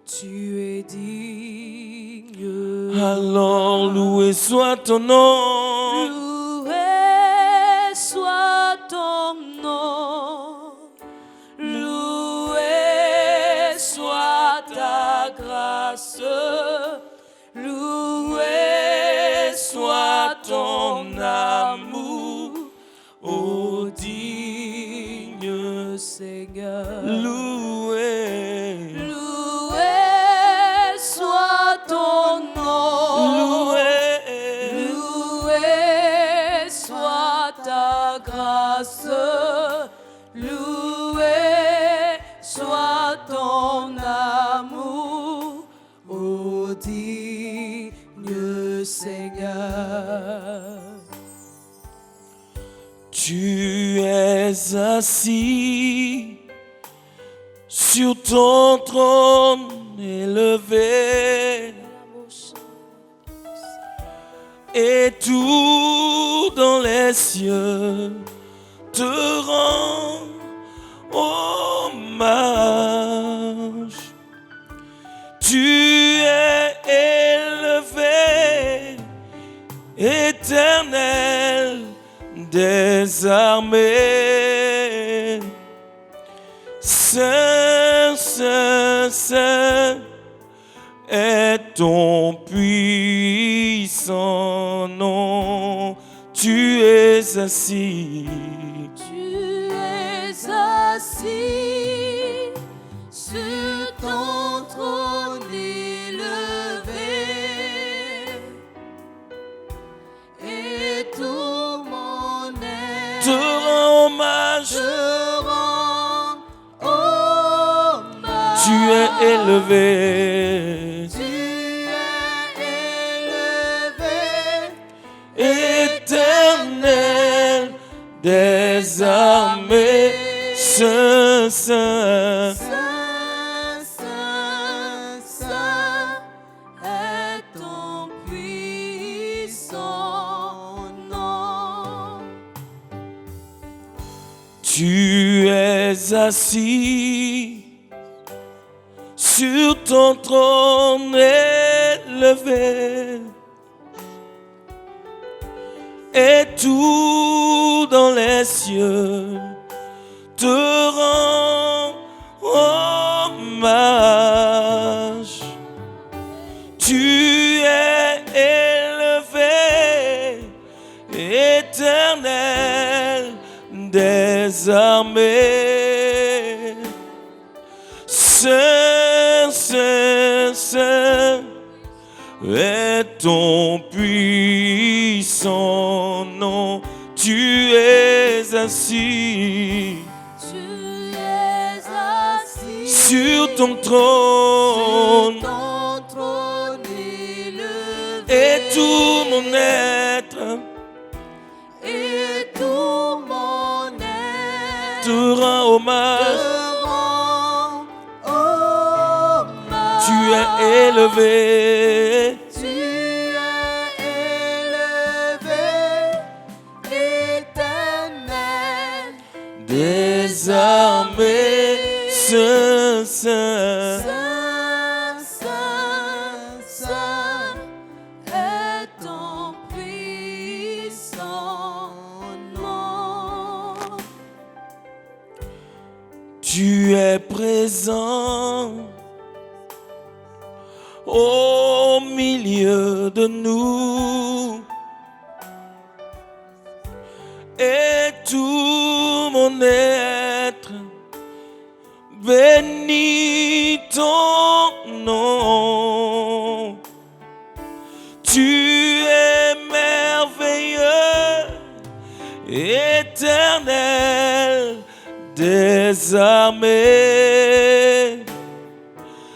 Tu es digne. Alors loué soit ton nom. Loué soit ton nom. Loué soit ta grâce. Loué soit ton amour, ô digne Seigneur. Loué. Loué soit ton nom. Loué. Loué soit ta grâce. Loué soit ton amour, ô digne Seigneur. Tu es assis sur ton trône élevé, et tout dans les cieux te rend hommage. Tu es élevé, éternel des armées. Saint, Saint, Saint est ton puissant nom. Tu es assis. Tu es assis sur ton trône élevé, et tout mon être Te rends hommage. te rend hommage. Tu es élevé. Tu es élevé, Éternel des armées, Saint, Saint. Saint, Saint, Saint est ton puissant nom. Tu es assis sur ton trône élevé, et tout dans les cieux te rend hommage. Tu es élevé, éternel des armées. Saint, Saint, Saint est ton puissant nom. Tu es assis Tu es assis sur ton trône, sur ton trône élevé, et tout mon être et tout mon être te rend hommage. te rend hommage. Tu es élevé, Tu es élevé, éternel des armées, Saint, Saint. Saint, Saint, Saint est ton puissant nom. Tu es présent au milieu de nous, et tout mon être bénit ton nom. Tu es merveilleux, éternel des armées.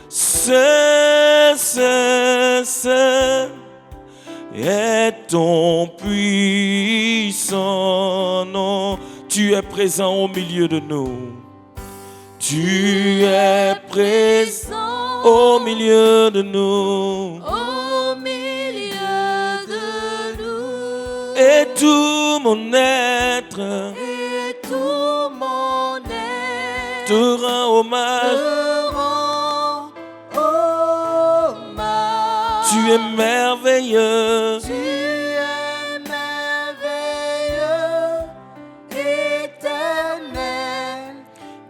Saint, Saint, Saint est ton puissant nom. Tu es présent au milieu de nous. Tu es présent au milieu de nous, Au milieu de nous, et tout mon être et tout mon être te rend hommage. te rend hommage. Tu es merveilleux. Tu es merveilleux, éternel,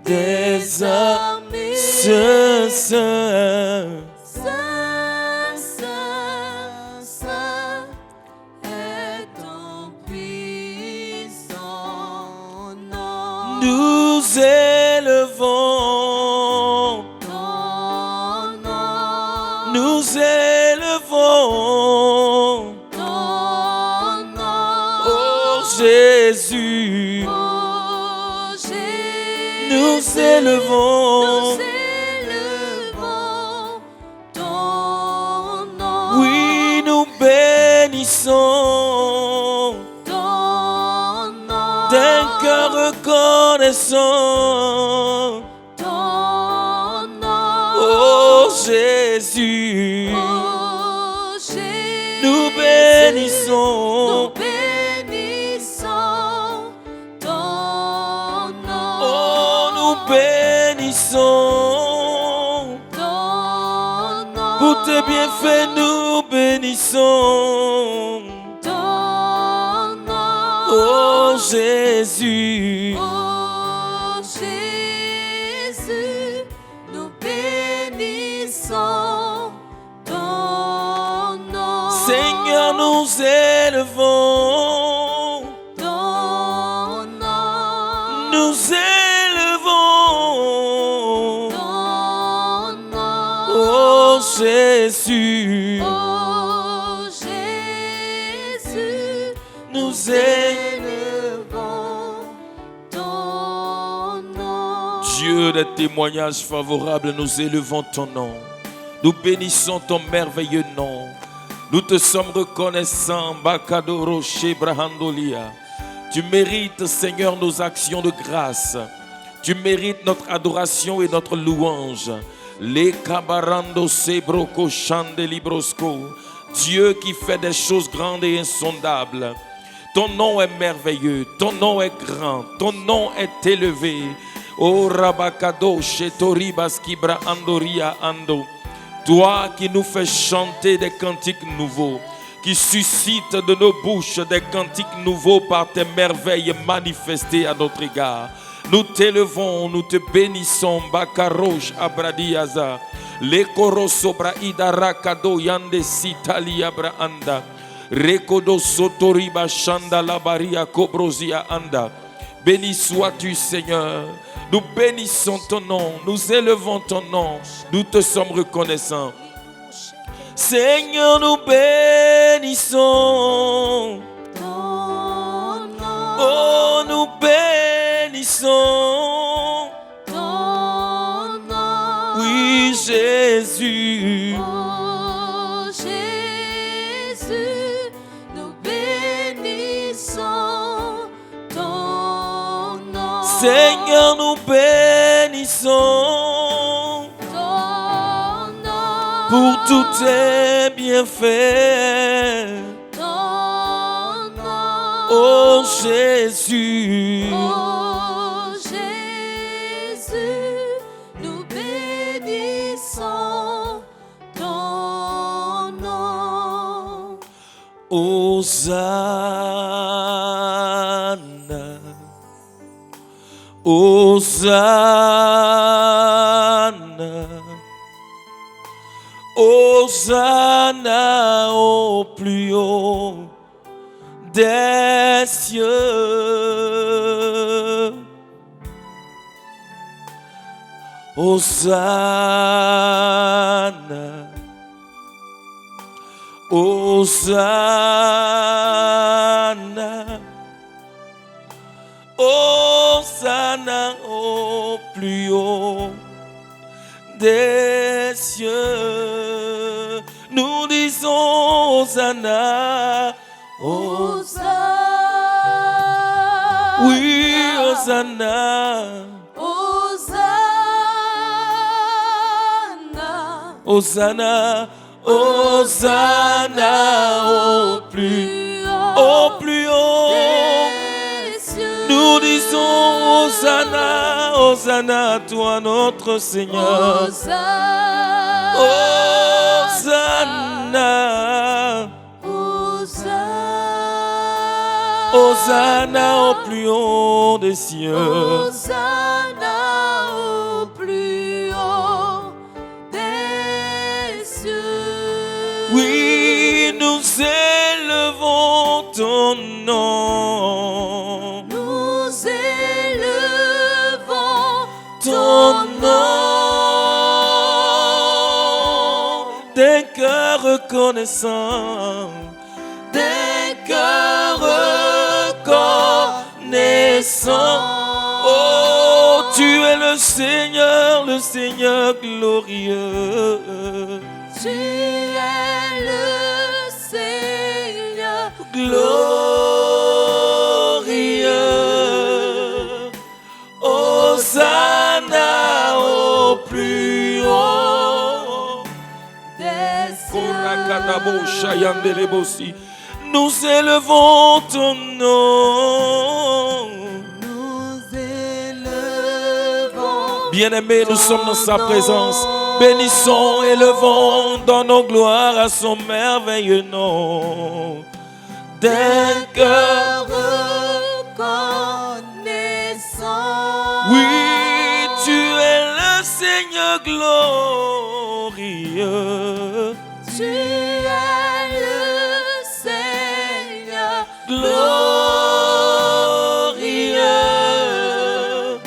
Des armées. Saint. Saint, Saint, Saint est ton puissant nom. Nous élevons, Ton nom, nous élevons, ton nom. oh Jésus, Oh, Jésus, nous élevons, nous élevons ton nom. oui, nous bénissons Ton nom, d'un cœur reconnaissant, ton nom. oh Jésus, Oh, Jésus, nous bénissons, nous bénissons ton nom. oh nous bénissons. Ton nom, Pour tes bienfaits, nous bénissons. ton nom. Oh Jésus, Oh, Jésus, nous bénissons ton nom. Seigneur, nous élevons, Ton nom, nous élevons. ton nom. Oh Jésus, Oh, Jésus, nous élevons. élevons ton nom. Dieu des témoignages favorables, nous élevons ton nom. Nous bénissons ton merveilleux nom. Nous te sommes reconnaissants, Bakadoro Shebrahandolia. Tu mérites, Seigneur, nos actions de grâce. Tu mérites notre adoration et notre louange. Les Kabarando Sebroko Chandelibrosco. Dieu qui fait des choses grandes et insondables. Ton nom est merveilleux, ton nom est grand, ton nom est élevé. Oh Rabakado Shetoribas Kibra Andoria Ando. Toi qui nous fais chanter des cantiques nouveaux, qui suscite de nos bouches des cantiques nouveaux par tes merveilles manifestées à notre égard. Nous t'élevons, nous te bénissons, Bakarosh Abradiaza, Lekoro Sobra Idara Kado Yande Sitali Abraanda, Rekodo Sotoriba Shanda Labaria Kobrozia Anda. Béni sois-tu, Seigneur. Nous bénissons ton nom, nous élevons ton nom, nous te sommes reconnaissants. Seigneur, nous bénissons. Ton nom, Oh, nous bénissons. ton nom. Oui, Jésus. Oh, Jésus, nous bénissons ton nom. Seigneur, nous bénissons Ton nom, pour tous tes bienfaits. ton nom. Oh, Jésus. Oh, Jésus, nous bénissons ton nom. Hosanna, Hosanna, Hosanna au plus haut des cieux. Hosanna, Hosanna, Hosanna au plus haut des cieux. Nous disons Hosanna, Hosanna, oui, Hosanna, Hosanna, Hosanna, Hosanna au plus haut. des cieux. Nous disons Hosanna, Hosanna à toi notre Seigneur. Hosanna, Hosanna, Hosanna au plus haut des cieux. Hosanna au plus haut des cieux. Oui, nous élevons ton nom. Nous élevons Ton nom. Des cœurs reconnaissants. Des cœurs reconnaissants. Oh, tu es le Seigneur glorieux. Tu es le Seigneur Glorieux. Hosanna au plus haut des Korakadabo cieux. Shayandelebosi. Nous élevons ton nom. Nous élevons. Bien-aimés, nous sommes dans sa présence. Bénissons, élevons, donnons gloire à son merveilleux nom. D'un cœur, Reconnaissant. oui, tu es le Seigneur glorieux. Tu es le Seigneur Glorieux.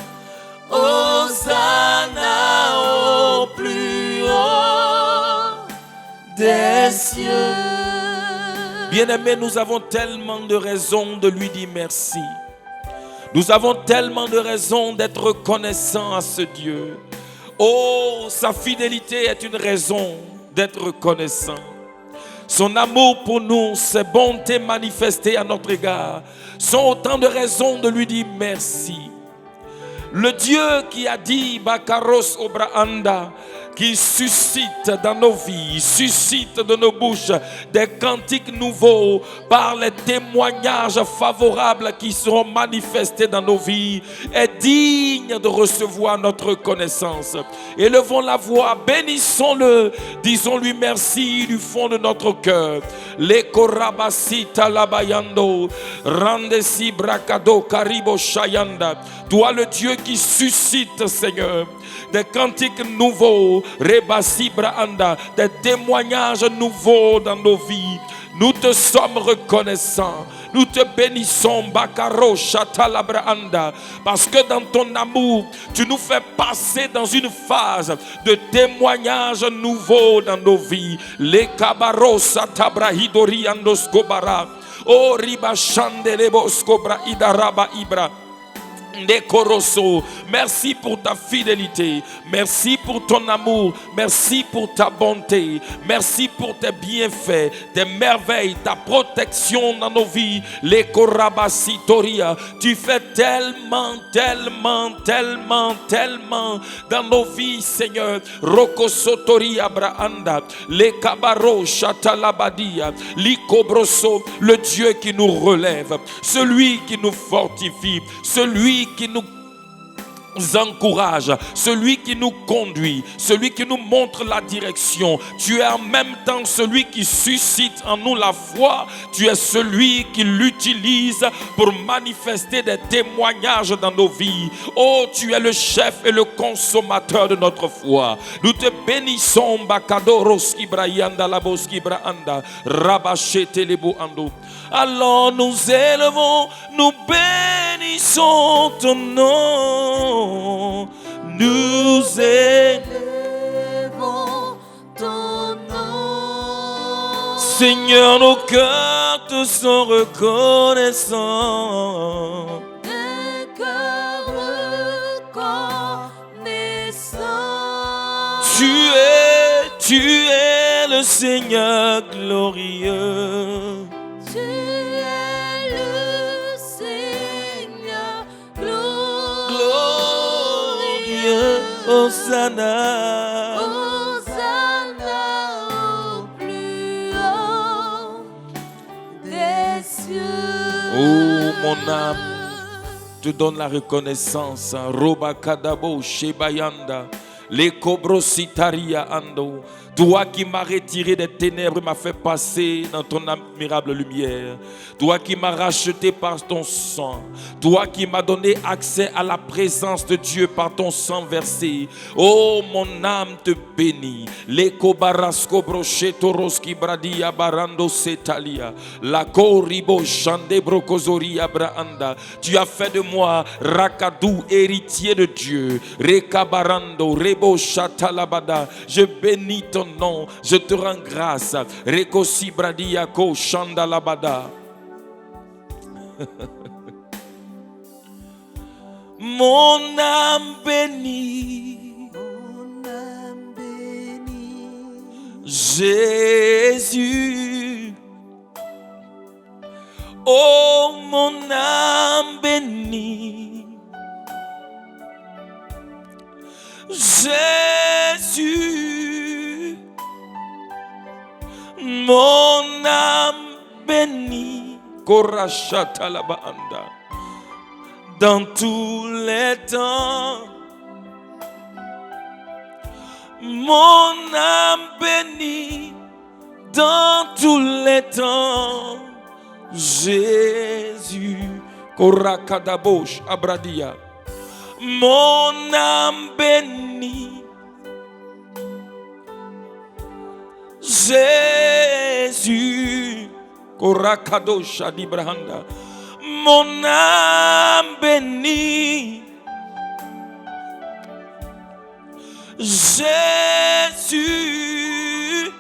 Hosanna au plus haut des cieux. Bien-aimés, nous avons tellement de raisons de lui dire merci. Nous avons tellement de raisons d'être reconnaissants à ce Dieu. Oh, sa fidélité est une raison d'être reconnaissant. Son amour pour nous, ses bontés manifestées à notre égard sont autant de raisons de lui dire merci. Le Dieu qui a dit Bakaros Obraanda, qui suscite dans nos vies, suscite de nos bouches des cantiques nouveaux par les témoignages favorables qui seront manifestés dans nos vies, est digne de recevoir notre reconnaissance. Élevons la voix, bénissons-le, disons-lui merci du fond de notre cœur. Les korabasita labayando, randesi brakado karibo shayanda. Toi le Dieu qui suscite, Seigneur, des cantiques nouveaux, Rebasi Brahanda, des témoignages nouveaux dans nos vies. Nous te sommes reconnaissants. Nous te bénissons, Bakaro Chatalabrahanda, parce que dans ton amour, tu nous fais passer dans une phase de témoignages nouveaux dans nos vies. Les Kabaro Satabrahidori Andoskobara, O Riba Chandeleboskobra Idaraba Ibra. Merci pour ta fidélité, merci pour ton amour, merci pour ta bonté, merci pour tes bienfaits, tes merveilles, ta protection dans nos vies. Les Korabasitoria, tu fais tellement dans nos vies, Seigneur. Rokosotori Abrahanda, les Kabaro Chatalabadia, Likobroso, le Dieu qui nous relève, celui qui nous fortifie, celui qui nous encourage, celui qui nous conduit, celui qui nous montre la direction. Tu es en même temps celui qui suscite en nous la foi. Tu es celui qui l'utilise pour manifester des témoignages dans nos vies. Oh, tu es le chef et le consommateur de notre foi. Nous te bénissons, Bakadoros Ibrahanda Labos Ibrahanda Rabachete Lebo Ando. Alors nous élevons, nous bénissons ton nom. Nous élevons ton nom. Seigneur, nos cœurs te sont reconnaissants. Un cœur reconnaissant. Tu es le Seigneur glorieux. Tu es le Seigneur glorieux. Hosanna. Hosanna au plus haut des cieux. Oh, mon âme te donne la reconnaissance. Roba Kadabo Shebayanda. Les cobrositaria ando. Toi qui m'as retiré des ténèbres, m'as fait passer dans ton admirable lumière. Toi qui m'as racheté par ton sang. Toi qui m'as donné accès à la présence de Dieu par ton sang versé. Oh, mon âme te bénit. Les kobarasco brochetoros bradia barando setalia. La koribo shande brokozoria braanda. Tu as fait de moi rakadou, héritier de Dieu. Rekabarando rebo chatalabada. Je bénis ton nom, je te rends grâce. Rekosi bradiako shandalabada. Mon âme bénit, Jésus. Oh, mon âme bénit Jésus. Mon âme bénit Korachata la banda. Dans tous les temps, mon âme bénit dans tous les temps, Jésus. Korakadabosh abradia. Mon âme bénit Jésus. Korakadosh adibrahanda. Mon âme bénit Jésus.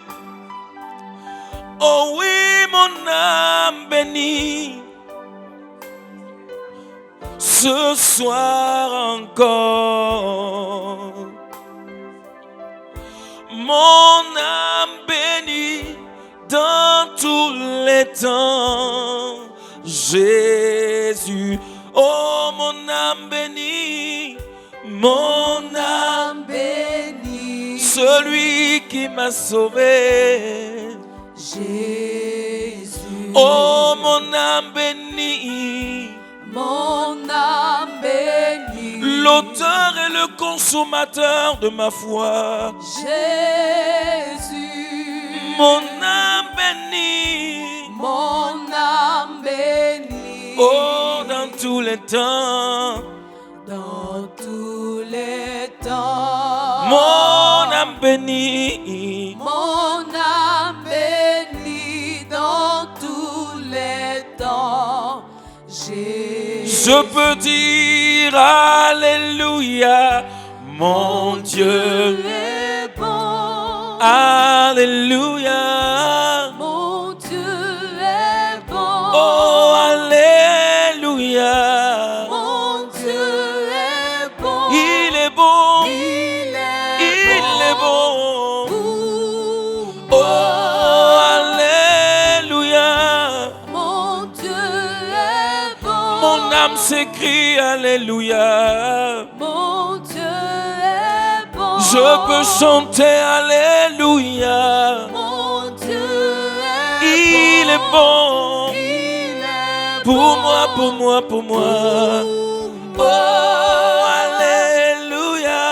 Oh oui, mon âme bénit ce soir encore. Mon âme bénit dans tous les temps, Jésus. Oh, mon âme bénit, mon âme bénit celui qui m'a sauvé, Jésus. Oh, mon âme bénit, mon âme bénit l'auteur et le consommateur de ma foi, Jésus. mon âme bénit, mon âme bénit oh, dans tous les temps, dans tous les temps, mon âme bénit, mon âme bénit dans tous les temps, Jésus. Je peux dire Alléluia, mon Dieu est bon, Alléluia, mon Dieu est bon, oh Alléluia, mon Dieu est bon, il est bon, il est bon, pour oh moi. Alléluia, Mon Dieu est bon, mon âme s'écrie Alléluia, mon Dieu est bon, je peux chanter Alléluia, mon Dieu est il est bon, il est pour moi, pour moi, pour moi. pour Oh, moi. Alléluia.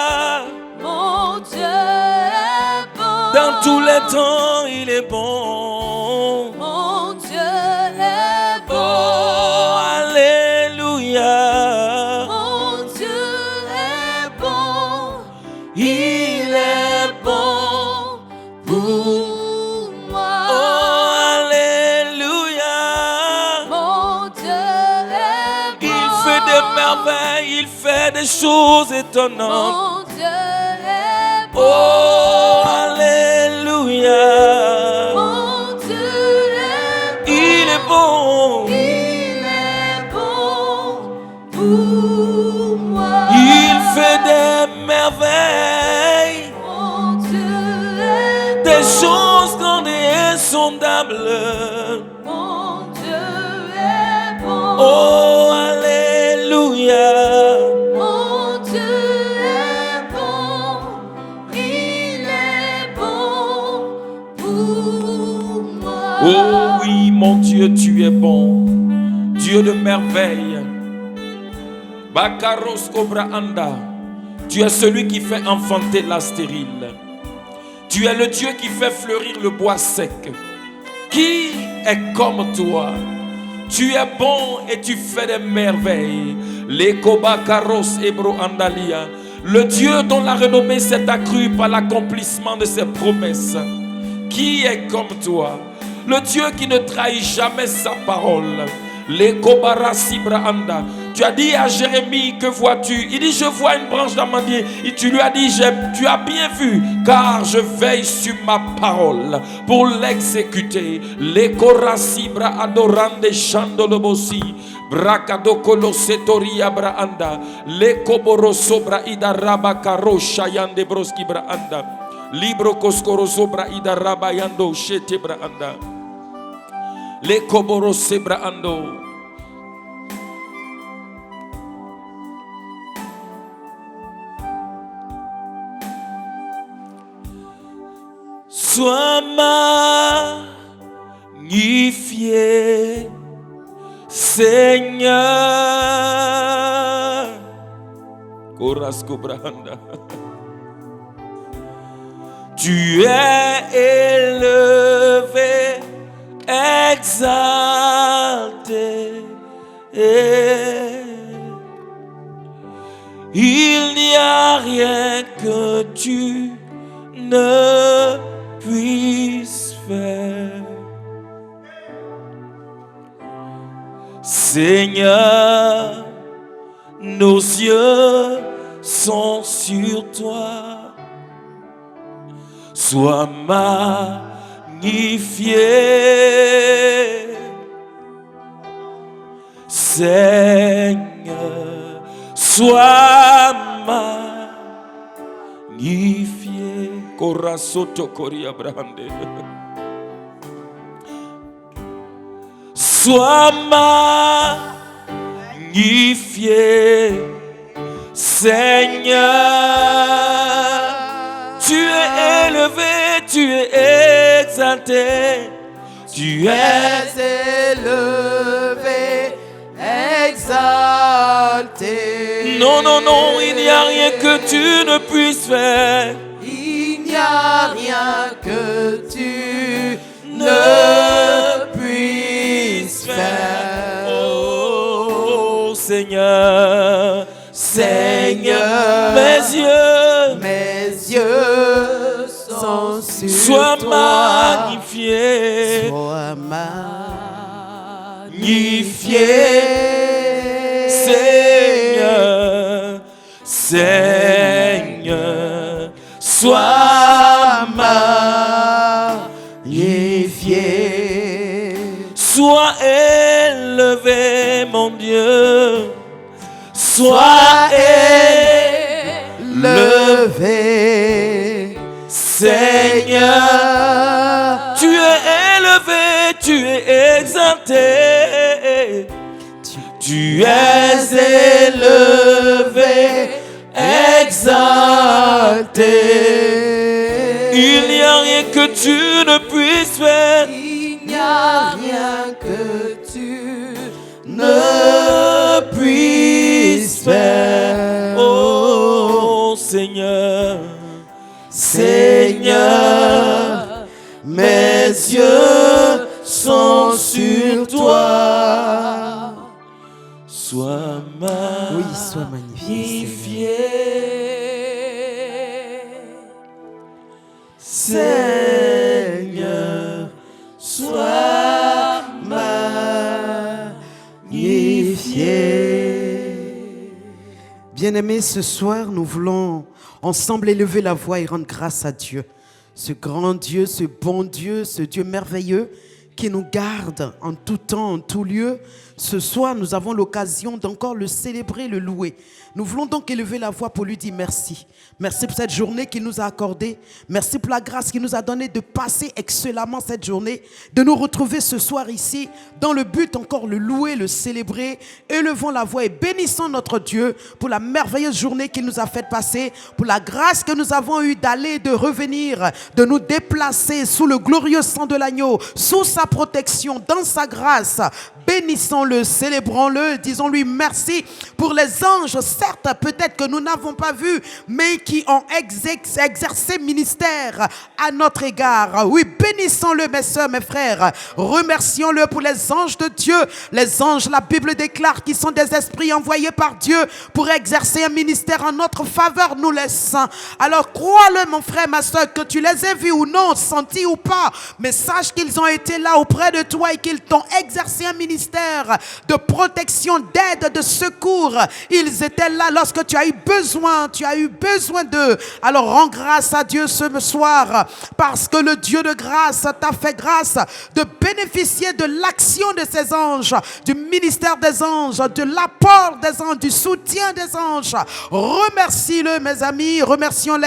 Mon Dieu est bon, Dans tous les temps, il est bon. mon Dieu est bon, Oh, Alléluia. mon Dieu est bon, Il est bon pour moi. Oh, Alléluia. Mon Dieu est bon, Il fait des merveilles, il fait des choses étonnantes. mon Dieu est bon, Oh, Alléluia. mon Dieu est bon, Il est bon. il est bon pour moi. Il fait des merveilles, Mon Dieu est bon, des choses grandes et insondables. mon Dieu est bon, Oh, Alléluia. mon Dieu est bon, il est bon pour moi. Oh oui, mon Dieu, tu es bon. Dieu de merveille. Bakaros Cobra Anda. Tu es celui qui fait enfanter la stérile. Tu es le Dieu qui fait fleurir le bois sec. Qui est comme toi? Tu es bon et tu fais des merveilles. Les Kobakaros Ebro Andalia. Le Dieu dont la renommée s'est accrue par l'accomplissement de ses promesses. Qui est comme toi? Le Dieu qui ne trahit jamais sa parole. Les Kobarasibra Anda. Tu as dit à Jérémie, que vois-tu? Il dit, je vois une branche d'amandier. Et tu lui as dit, tu as bien vu, car je veille sur ma parole pour l'exécuter. Les Korasibra Adorande Chandolobosi. Brakadokolo Setoria Braanda. Les Koborosobra Ida Rabakaro Shayande Broski Braanda. Libro Koskorosobra Ida Rabayando Shete Braanda. Les Koborosebra Ando. Sois magnifié, Seigneur. Korasco Brahanda. Tu es élevé, exalté. Il n'y a rien que tu ne puisses faire. Seigneur, nos yeux sont sur toi. Sois magnifié, Seigneur, sois magnifié. Korasoto Koria Brande. Sois magnifié, Seigneur. Tu es élevé, tu es exalté. Tu es élevé, exalté. Non, non, non, il n'y a rien que tu ne puisses faire. Il n'y a rien que tu ne puisses faire. Oh Seigneur, Seigneur, mes yeux sont sur sois toi. magnifié, Sois magnifié, Seigneur, Seigneur, sois magnifié. sois élevé, mon Dieu, sois élevé, Seigneur. Tu es élevé, tu es exalté. Tu es élevé, exalté. Il n'y a rien que tu ne puisses faire. Il n'y a rien que tu ne puisses faire. Oh Seigneur, Seigneur, mes yeux sont sur toi. sois Oui, sois magnifié, Seigneur, sois magnifié. Bien-aimés, ce soir, nous voulons ensemble élever la voix et rendre grâce à Dieu. Ce grand Dieu, ce bon Dieu, ce Dieu merveilleux qui nous garde en tout temps, en tout lieu. Ce soir, nous avons l'occasion d'encore le célébrer, le louer. Nous voulons donc élever la voix pour lui dire merci. Merci pour cette journée qu'il nous a accordée. Merci pour la grâce qu'il nous a donnée de passer excellemment cette journée, de nous retrouver ce soir ici, dans le but encore le louer, le célébrer. Élevons la voix et bénissons notre Dieu pour la merveilleuse journée qu'il nous a fait passer, pour la grâce que nous avons eue d'aller et de revenir, de nous déplacer sous le glorieux sang de l'agneau, sous sa protection, dans sa grâce, Bénissons-le, célébrons-le, disons-lui merci pour les anges, certes, peut-être que nous n'avons pas vu, mais qui ont exercé ministère à notre égard. Oui, bénissons-le, mes soeurs, mes frères. Remercions-le pour les anges de Dieu. Les anges, la Bible déclare qu'ils sont des esprits envoyés par Dieu pour exercer un ministère en notre faveur, nous les saints. Alors crois-le, mon frère, ma soeur, que tu les aies vus ou non, sentis ou pas, mais sache qu'ils ont été là auprès de toi et qu'ils t'ont exercé un ministère de protection, d'aide, de secours. Ils étaient là lorsque tu as eu besoin d'eux. Alors rends grâce à Dieu ce soir, parce que le Dieu de grâce t'a fait grâce de bénéficier de l'action de ses anges, du ministère des anges, de l'apport des anges, du soutien des anges. Remercie-le, mes amis, remercions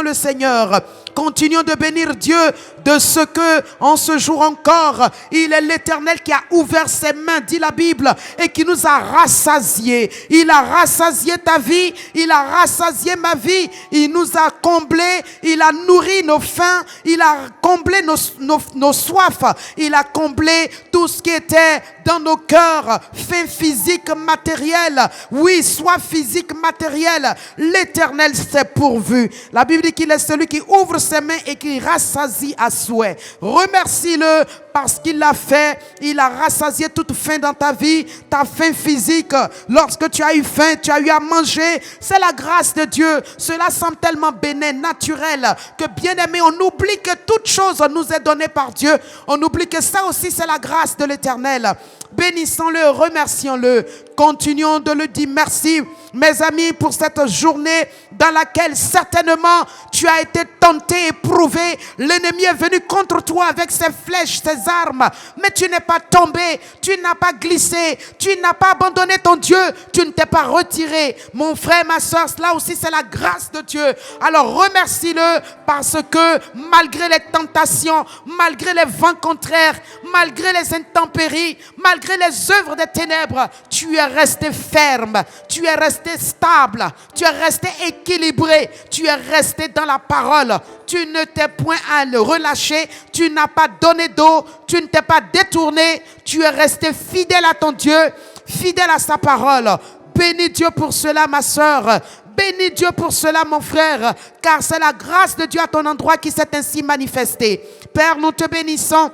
le Seigneur. Continuons de bénir Dieu de ce que, en ce jour encore, il est l'Éternel qui a ouvert ses mains, dit la Bible, et qui nous a rassasiés. Il a rassasié ta vie, il a rassasié ma vie, il nous a comblés, il a nourri nos faims, il a comblé nos soifs, il a comblé tout ce qui était dans nos cœurs, faim physique, matériel. Oui, soit physique, matériel, l'Éternel s'est pourvu. La Bible dit qu'il est celui qui ouvre ses mains et qui rassasie à souhait. Remercie-le parce qu'il l'a fait. Il a rassasié toute faim dans ta vie, ta faim physique. Lorsque tu as eu faim, tu as eu à manger. C'est la grâce de Dieu. Cela semble tellement bénin, naturel, que bien aimé, on oublie que toute chose nous est donnée par Dieu. On oublie que ça aussi, c'est la grâce de l'Éternel. Bénissons-le, remercions-le. Continuons de le dire merci, mes amis, pour cette journée dans laquelle certainement tu as été tenté, éprouvé. L'ennemi est venu contre toi avec ses flèches, ses armes. Mais tu n'es pas tombé, tu n'as pas glissé, tu n'as pas abandonné ton Dieu, tu ne t'es pas retiré. Mon frère, ma soeur, cela aussi c'est la grâce de Dieu. Alors remercie-le parce que malgré les tentations, malgré les vents contraires, malgré les intempéries, malgré les œuvres des ténèbres, tu es resté ferme, tu es resté stable, tu es resté équilibré, tu es resté dans la parole. Tu ne t'es point à le relâcher, tu n'as pas donné d'eau, tu ne t'es pas détourné, tu es resté fidèle à ton Dieu, fidèle à sa parole. Bénis Dieu pour cela, ma soeur. Bénis Dieu pour cela, mon frère, car c'est la grâce de Dieu à ton endroit qui s'est ainsi manifestée. Père, nous te bénissons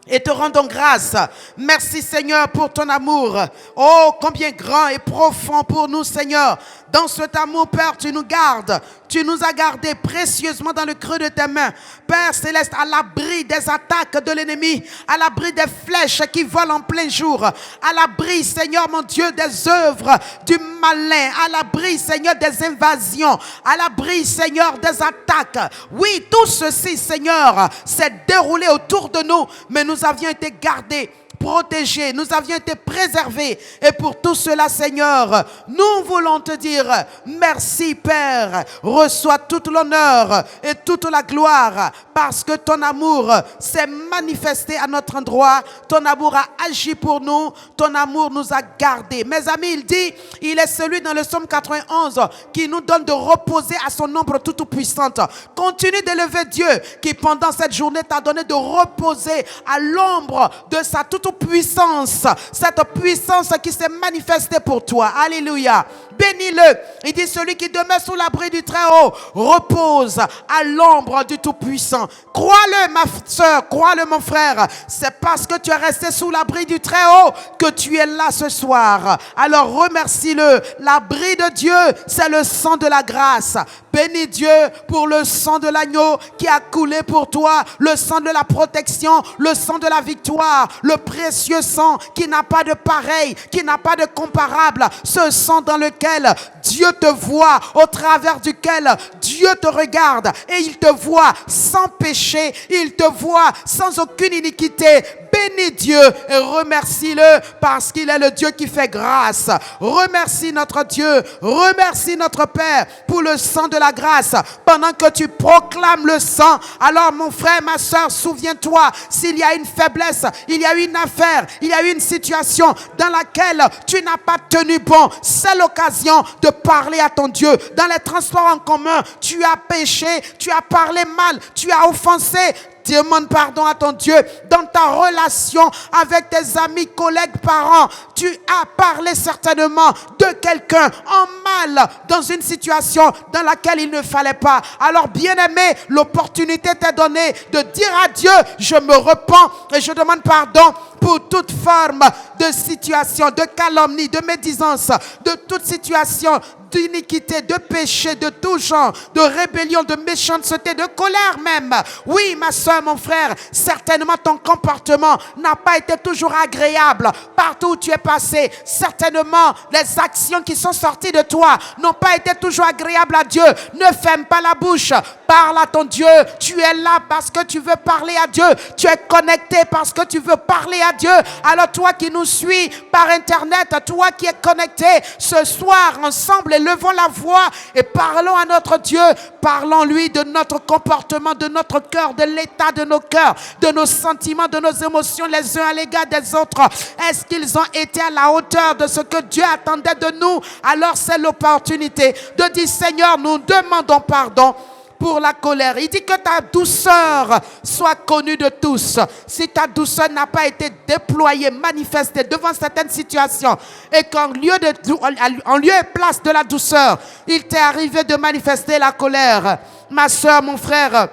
et te rendons grâce. Merci, Seigneur, pour ton amour. Oh, combien grand et profond pour nous, Seigneur. Dans cet amour, Père, tu nous gardes. Tu nous as gardés précieusement dans le creux de tes mains. Père Céleste, à l'abri des attaques de l'ennemi, à l'abri des flèches qui volent en plein jour, à l'abri, Seigneur, mon Dieu, des œuvres du malin, à l'abri, Seigneur, des invasions, à l'abri, Seigneur, des attaques. Oui, tout ceci, Seigneur, s'est déroulé autour de nous, mais nous avions été gardés, protégés, nous avions été préservés. Et pour tout cela, Seigneur, nous voulons te dire merci, Père. Reçois toute l'honneur et toute la gloire parce que ton amour s'est manifesté à notre endroit. Ton amour a agi pour nous. Ton amour nous a gardés. Mes amis, il dit, il est celui dans le psaume 91 qui nous donne de reposer à son ombre toute puissante. Continue d'élever Dieu qui pendant cette journée t'a donné de reposer à l'ombre de sa toute puissance, cette puissance qui s'est manifestée pour toi. Alléluia. Bénis-le. Il dit, celui qui demeure sous l'abri du Très-Haut repose à l'ombre du Tout-Puissant. Crois-le, ma soeur, crois-le, mon frère. C'est parce que tu es resté sous l'abri du Très-Haut que tu es là ce soir. Alors remercie-le. L'abri de Dieu, c'est le sang de la grâce. Bénis Dieu pour le sang de l'agneau qui a coulé pour toi, le sang de la protection, le sang de la victoire, le précieux sang qui n'a pas de pareil, qui n'a pas de comparable. Ce sang dans lequel Dieu te voit, au travers duquel Dieu te regarde et il te voit sans péché, il te voit sans aucune iniquité. Bénis Dieu et remercie-le parce qu'il est le Dieu qui fait grâce. Remercie notre Dieu, remercie notre Père pour le sang de la grâce. Pendant que tu proclames le sang, alors mon frère, ma soeur, souviens-toi, s'il y a une faiblesse, il y a une affaire, il y a une situation dans laquelle tu n'as pas tenu bon, c'est l'occasion de parler à ton Dieu. Dans les transports en commun, tu as péché, tu as parlé mal, tu as offensé. Demande pardon à ton Dieu dans ta relation avec tes amis, collègues, parents. Tu as parlé certainement de quelqu'un en mal dans une situation dans laquelle il ne fallait pas. Alors, bien-aimé, l'opportunité t'est donnée de dire à Dieu, je me repens et je demande pardon pour toute forme de situation, de calomnie, de médisance, de toute situation d'iniquité, de péché, de tout genre, de rébellion, de méchanceté, de colère même. Oui, ma soeur, mon frère, certainement ton comportement n'a pas été toujours agréable partout où tu es passé. Certainement, les actions qui sont sorties de toi n'ont pas été toujours agréables à Dieu. Ne ferme pas la bouche. Parle à ton Dieu. Tu es là parce que tu veux parler à Dieu. Tu es connecté parce que tu veux parler à Dieu. Alors toi qui nous suis par Internet, toi qui es connecté, ce soir ensemble, élevons la voix et parlons à notre Dieu. Parlons-lui de notre comportement, de notre cœur, de l'état de nos cœurs, de nos sentiments, de nos émotions les uns à l'égard des autres. Est-ce qu'ils ont été à la hauteur de ce que Dieu attendait de nous? Alors c'est l'opportunité de dire, Seigneur, nous demandons pardon pour la colère. Il dit que ta douceur soit connue de tous. Si ta douceur n'a pas été déployée, manifestée devant certaines situations, et qu'en lieu et place de la douceur, il t'est arrivé de manifester la colère, ma soeur, mon frère,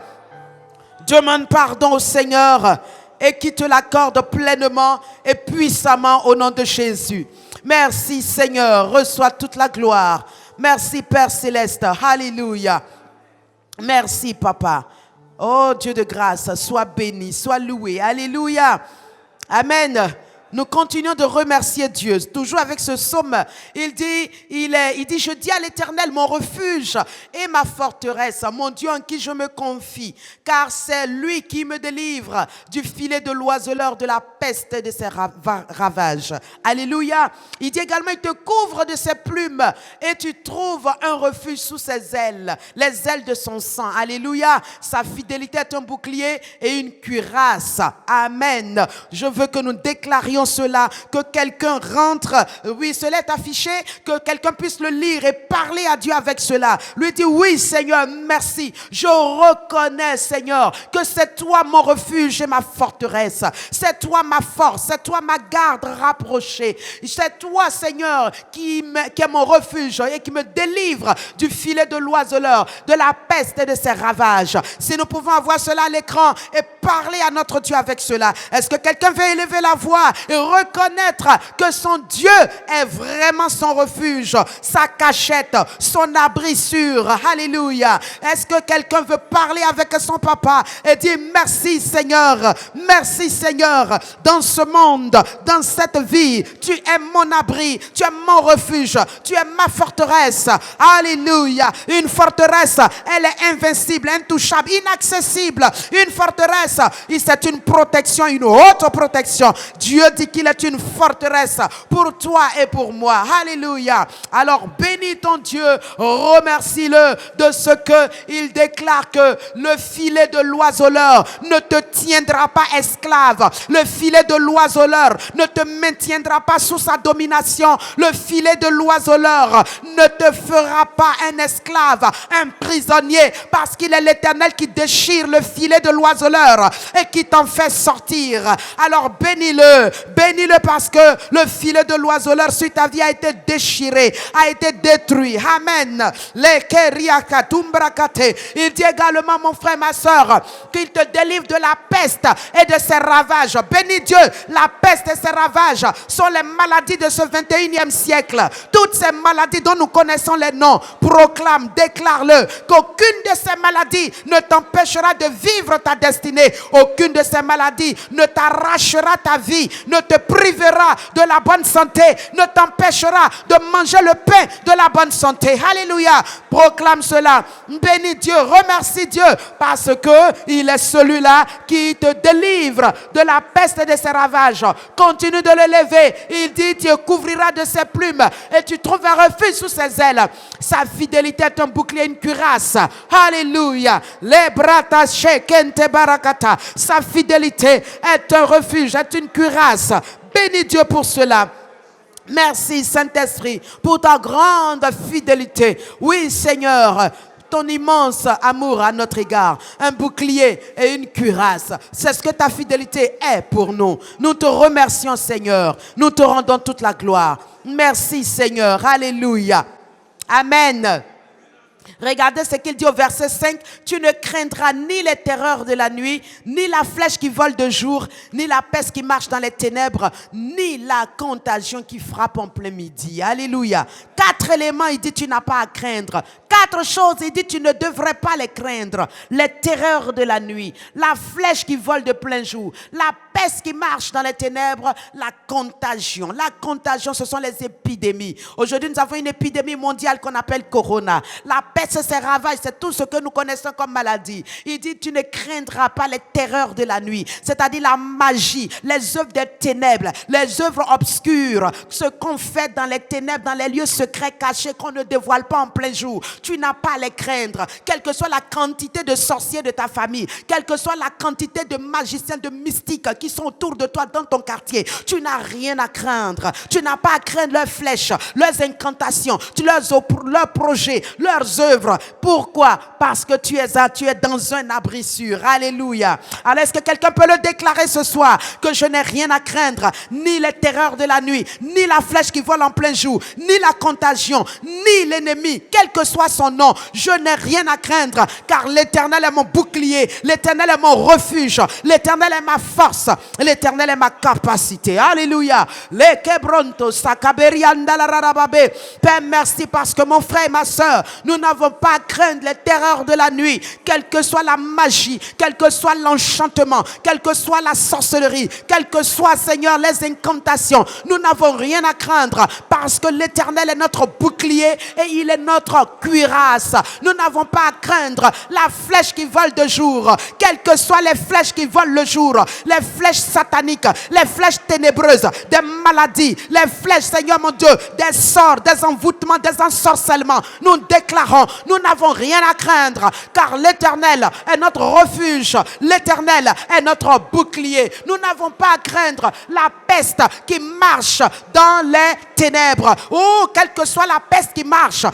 demande pardon au Seigneur et qu'il te l'accorde pleinement et puissamment au nom de Jésus. Merci Seigneur, reçois toute la gloire. Merci Père Céleste, alléluia. Merci, Papa. Oh, Dieu de grâce, sois béni, sois loué. Alléluia. Amen. Nous continuons de remercier Dieu. Toujours avec ce psaume, il dit, je dis à l'Éternel, mon refuge et ma forteresse, mon Dieu en qui je me confie, car c'est lui qui me délivre du filet de l'oiseleur, de la peste et de ses ravages. Alléluia. Il dit également, il te couvre de ses plumes et tu trouves un refuge sous ses ailes, les ailes de son sang. Alléluia. Sa fidélité est un bouclier et une cuirasse. Amen. Je veux que nous déclarions cela, que quelqu'un rentre, oui, cela est affiché, que quelqu'un puisse le lire et parler à Dieu avec cela. Lui dit, oui Seigneur, merci. Je reconnais Seigneur que c'est toi mon refuge et ma forteresse. C'est toi ma force, c'est toi ma garde rapprochée. C'est toi Seigneur qui est mon refuge et qui me délivre du filet de l'oiseleur, de la peste et de ses ravages. Si nous pouvons avoir cela à l'écran et parler à notre Dieu avec cela. Est-ce que quelqu'un veut élever la voix et reconnaître que son Dieu est vraiment son refuge, sa cachette, son abri sûr? Alléluia. Est-ce que quelqu'un veut parler avec son papa et dire merci Seigneur, dans ce monde, dans cette vie, tu es mon abri, tu es mon refuge, tu es ma forteresse. Alléluia. Une forteresse, elle est invincible, intouchable, inaccessible. Une forteresse, c'est une protection, une haute protection. Dieu dit qu'il est une forteresse pour toi et pour moi. Alléluia. Alors bénis ton Dieu, remercie-le de ce qu'il déclare que le filet de l'oiseleur ne te tiendra pas esclave. Le filet de l'oiseleur ne te maintiendra pas sous sa domination. Le filet de l'oiseleur ne te fera pas un esclave, un prisonnier, parce qu'il est l'Éternel qui déchire le filet de l'oiseleur et qui t'en fait sortir. Alors bénis-le parce que le filet de l'oiseleur sur ta vie a été déchiré, a été détruit. Amen. Il dit également, mon frère, ma soeur, qu'il te délivre de la peste et de ses ravages. Bénis Dieu, la peste et ses ravages sont les maladies de ce 21e siècle. Toutes ces maladies dont nous connaissons les noms, proclame, déclare-le, qu'aucune de ces maladies ne t'empêchera de vivre ta destinée. Aucune de ces maladies ne t'arrachera ta vie, ne te privera de la bonne santé, ne t'empêchera de manger le pain de la bonne santé. Alléluia. Proclame cela. Bénis Dieu, remercie Dieu parce que il est celui-là qui te délivre de la peste et de ses ravages. Continue de l'élever. Il dit, tu couvriras de ses plumes et tu trouves un refuge sous ses ailes. Sa fidélité est un bouclier, une cuirasse. Alléluia. Sa fidélité est un refuge, est une cuirasse. Bénis Dieu pour cela. Merci Saint-Esprit pour ta grande fidélité. Oui Seigneur, ton immense amour à notre égard, un bouclier et une cuirasse. C'est ce que ta fidélité est pour nous. Nous te remercions, Seigneur. Nous te rendons toute la gloire. Merci, Seigneur. Alléluia. Amen. Regardez ce qu'il dit au verset 5. Tu ne craindras ni les terreurs de la nuit, ni la flèche qui vole de jour, ni la peste qui marche dans les ténèbres, ni la contagion qui frappe en plein midi. Alléluia. 4 éléments, il dit tu n'as pas à craindre. 4 choses, il dit tu ne devrais pas les craindre. Les terreurs de la nuit, la flèche qui vole de plein jour, la peste qui marche dans les ténèbres, la contagion. La contagion, ce sont les épidémies. Aujourd'hui, nous avons une épidémie mondiale qu'on appelle Corona. La peste, c'est ravage, c'est tout ce que nous connaissons comme maladie. Il dit, tu ne craindras pas les terreurs de la nuit, c'est-à-dire la magie, les œuvres des ténèbres, les œuvres obscures, ce qu'on fait dans les ténèbres, dans les lieux secrets cachés qu'on ne dévoile pas en plein jour. Tu n'as pas à les craindre, quelle que soit la quantité de sorciers de ta famille, quelle que soit la quantité de magiciens, de mystiques qui sont autour de toi dans ton quartier. Tu n'as rien à craindre. Tu n'as pas à craindre leurs flèches, leurs incantations, leurs projets, leurs œuvres. Pourquoi? Parce que tu es dans un abri sûr. Alléluia. Alors est-ce que quelqu'un peut le déclarer ce soir? Que je n'ai rien à craindre, ni les terreurs de la nuit, ni la flèche qui vole en plein jour, ni la contagion, ni l'ennemi, quel que soit son nom. Je n'ai rien à craindre, car l'Éternel est mon bouclier, l'Éternel est mon refuge, l'Éternel est ma force, l'Éternel est ma capacité. Alléluia. Père, merci parce que mon frère et ma soeur, nous n'avons pas à craindre les terreurs de la nuit, quelle que soit la magie, quel que soit l'enchantement, quelle que soit la sorcellerie, quel que soit, Seigneur, les incantations. Nous n'avons rien à craindre parce que l'Éternel est notre bouclier et il est notre cuirasse. Nous n'avons pas à craindre la flèche qui vole de jour, quelles que soient les flèches qui volent le jour, les flèches sataniques, les flèches ténébreuses, des maladies, les flèches, Seigneur mon Dieu, des sorts, des envoûtements, des ensorcellements. Nous déclarons, nous n'avons rien à craindre, car l'Éternel est notre refuge, l'Éternel est notre bouclier. Nous n'avons pas à craindre la peste qui marche dans les ténèbres. Oh, quelle que soit la peste qui marche,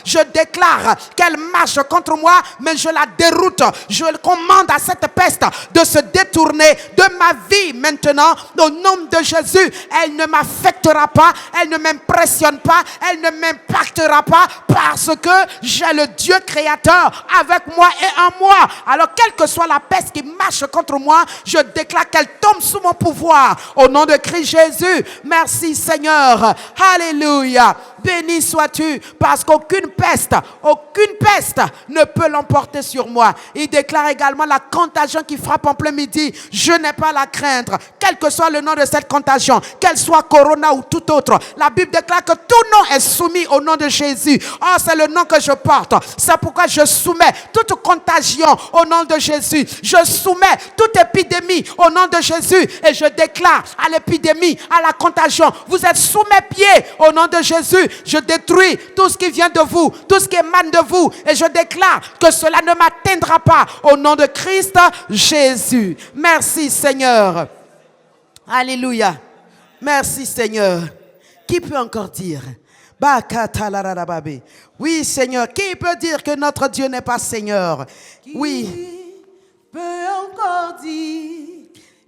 je déclare qu'elle marche contre moi, mais je la déroute. Je commande à cette peste de se détourner de ma vie maintenant. Au nom de Jésus, elle ne m'affectera pas, elle ne m'impressionne pas, elle ne m'impactera pas, parce que j'ai le Dieu créateur avec moi et en moi. Alors, quelle que soit la peste qui marche contre moi, je déclare qu'elle tombe sous mon pouvoir. Au nom de Christ Jésus, merci Seigneur. Alléluia. Béni sois-tu, parce qu'aucune peste ne peut l'emporter sur moi. Il déclare également la contagion qui frappe en plein midi. Je n'ai pas à la craindre, quel que soit le nom de cette contagion, qu'elle soit Corona ou tout autre. La Bible déclare que tout nom est soumis au nom de Jésus. Oh, c'est le nom que je porte. C'est pourquoi je soumets toute contagion au nom de Jésus. Je soumets toute épidémie au nom de Jésus. Et je déclare à l'épidémie, à la contagion, vous êtes sous mes pieds au nom de Jésus. Je détruis tout ce qui vient de vous, tout ce qui émane de vous. Et je déclare que cela ne m'atteindra pas au nom de Christ Jésus. Merci Seigneur. Alléluia. Merci Seigneur. Qui peut encore dire? Oui Seigneur. Qui peut dire que notre Dieu n'est pas Seigneur? Oui. Qui peut encore dire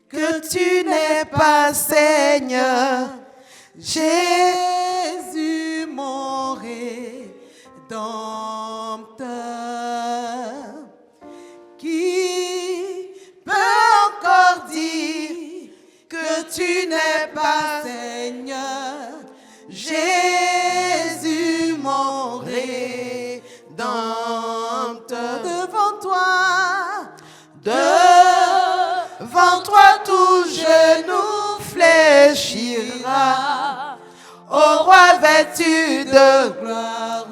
Que tu n'es pas Seigneur? Jésus mon rédempteur? Qui peut encore dire que tu n'es pas Seigneur? Jésus mon rédempteur. Devant toi tout genou fléchira, ô roi vêtu de gloire.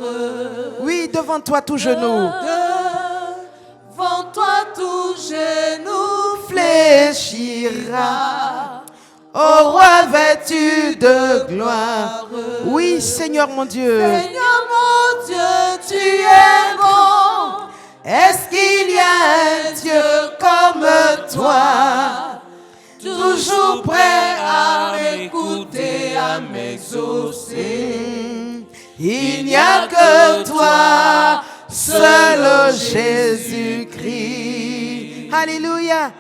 Oui, devant toi tout genou. Devant toi tout genou fléchira, ô roi vêtu de gloire. Oui, Seigneur mon Dieu. Seigneur mon Dieu, tu es bon. Est-ce qu'il y a un Dieu comme toi, toujours prêt à m'écouter, à m'exaucer? Il n'y a que toi, seul Jésus-Christ. Alléluia.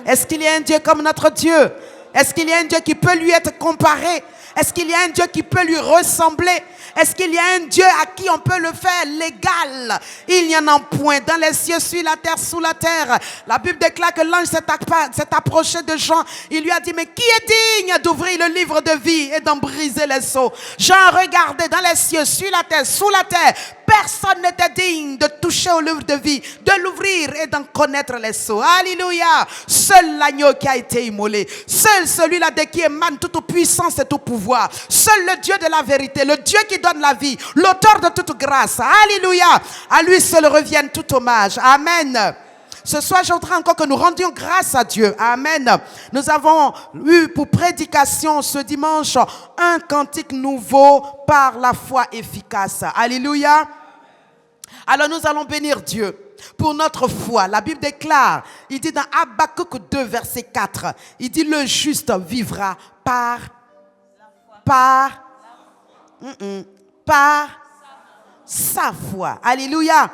Est-ce qu'il y a un Dieu comme notre Dieu? Est-ce qu'il y a un Dieu qui peut lui être comparé? Est-ce qu'il y a un Dieu qui peut lui ressembler? Est-ce qu'il y a un Dieu à qui on peut le faire l'égal? Il n'y en a point. Dans les cieux, sur la terre, sous la terre. La Bible déclare que l'ange s'est approché de Jean. Il lui a dit, mais qui est digne d'ouvrir le livre de vie et d'en briser les sceaux? Jean regardait dans les cieux, sur la terre, sous la terre. Personne n'était digne de toucher au livre de vie, de l'ouvrir et d'en connaître les sceaux. Alléluia. Seul l'agneau qui a été immolé. Seul celui-là de qui émane toute puissance et tout pouvoir. Seul le Dieu de la vérité, le Dieu qui donne la vie, l'auteur de toute grâce. Alléluia. À lui seul revienne tout hommage. Amen. Ce soir, je voudrais encore que nous rendions grâce à Dieu. Amen. Nous avons eu pour prédication ce dimanche un cantique nouveau par la foi efficace. Alléluia. Alors nous allons bénir Dieu pour notre foi. La Bible déclare, il dit dans Habakkuk 2, verset 4, il dit le juste vivra par sa foi. Alléluia.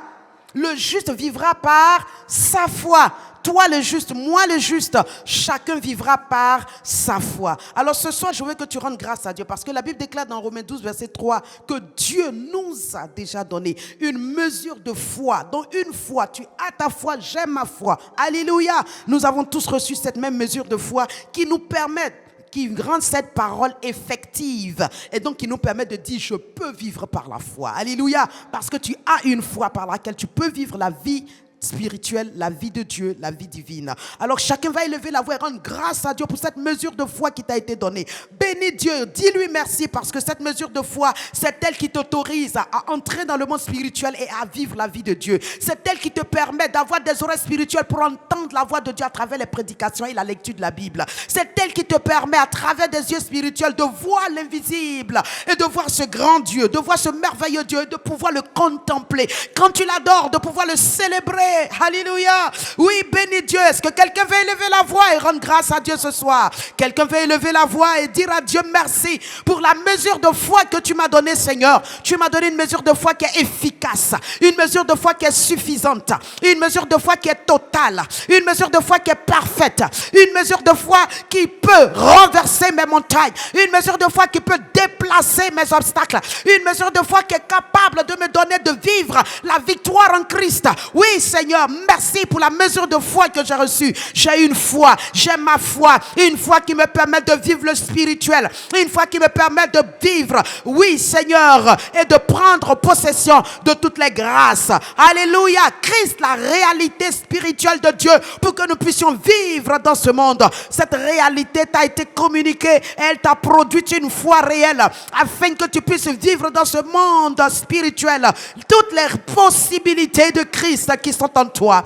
Le juste vivra par sa foi. Toi le juste, moi le juste, chacun vivra par sa foi. Alors ce soir, je veux que tu rendes grâce à Dieu parce que la Bible déclare dans Romains 12, verset 3 que Dieu nous a déjà donné une mesure de foi. Dont une foi, tu as ta foi, j'ai ma foi. Alléluia. Nous avons tous reçu cette même mesure de foi qui nous permet, qui rend cette parole effective et donc qui nous permet de dire je peux vivre par la foi. Alléluia. Parce que tu as une foi par laquelle tu peux vivre la vie spirituelle, la vie de Dieu, la vie divine. Alors chacun va élever la voix et rendre grâce à Dieu pour cette mesure de foi qui t'a été donnée. Bénis Dieu, dis-lui merci parce que cette mesure de foi, c'est elle qui t'autorise à entrer dans le monde spirituel et à vivre la vie de Dieu. C'est elle qui te permet d'avoir des oreilles spirituelles pour entendre la voix de Dieu à travers les prédications et la lecture de la Bible. C'est elle qui te permet à travers des yeux spirituels de voir l'invisible et de voir ce grand Dieu, de voir ce merveilleux Dieu, de pouvoir le contempler. Quand tu l'adores, de pouvoir le célébrer. Alléluia. Oui, bénis Dieu. Est-ce que quelqu'un veut élever la voix et rendre grâce à Dieu ce soir? Quelqu'un veut élever la voix et dire à Dieu merci pour la mesure de foi que tu m'as donnée, Seigneur. Tu m'as donné une mesure de foi qui est efficace, une mesure de foi qui est suffisante, une mesure de foi qui est totale, une mesure de foi qui est parfaite, une mesure de foi qui peut renverser mes montagnes, une mesure de foi qui peut déplacer mes obstacles, une mesure de foi qui est capable de me donner de vivre la victoire en Christ. Oui, Seigneur, merci pour la mesure de foi que j'ai reçue. J'ai une foi, j'ai ma foi, une foi qui me permet de vivre le spirituel, une foi qui me permet de vivre, oui Seigneur, et de prendre possession de toutes les grâces. Alléluia, Christ, la réalité spirituelle de Dieu pour que nous puissions vivre dans ce monde. Cette réalité t'a été communiquée, elle t'a produit une foi réelle afin que tu puisses vivre dans ce monde spirituel toutes les possibilités de Christ qui sont en toi.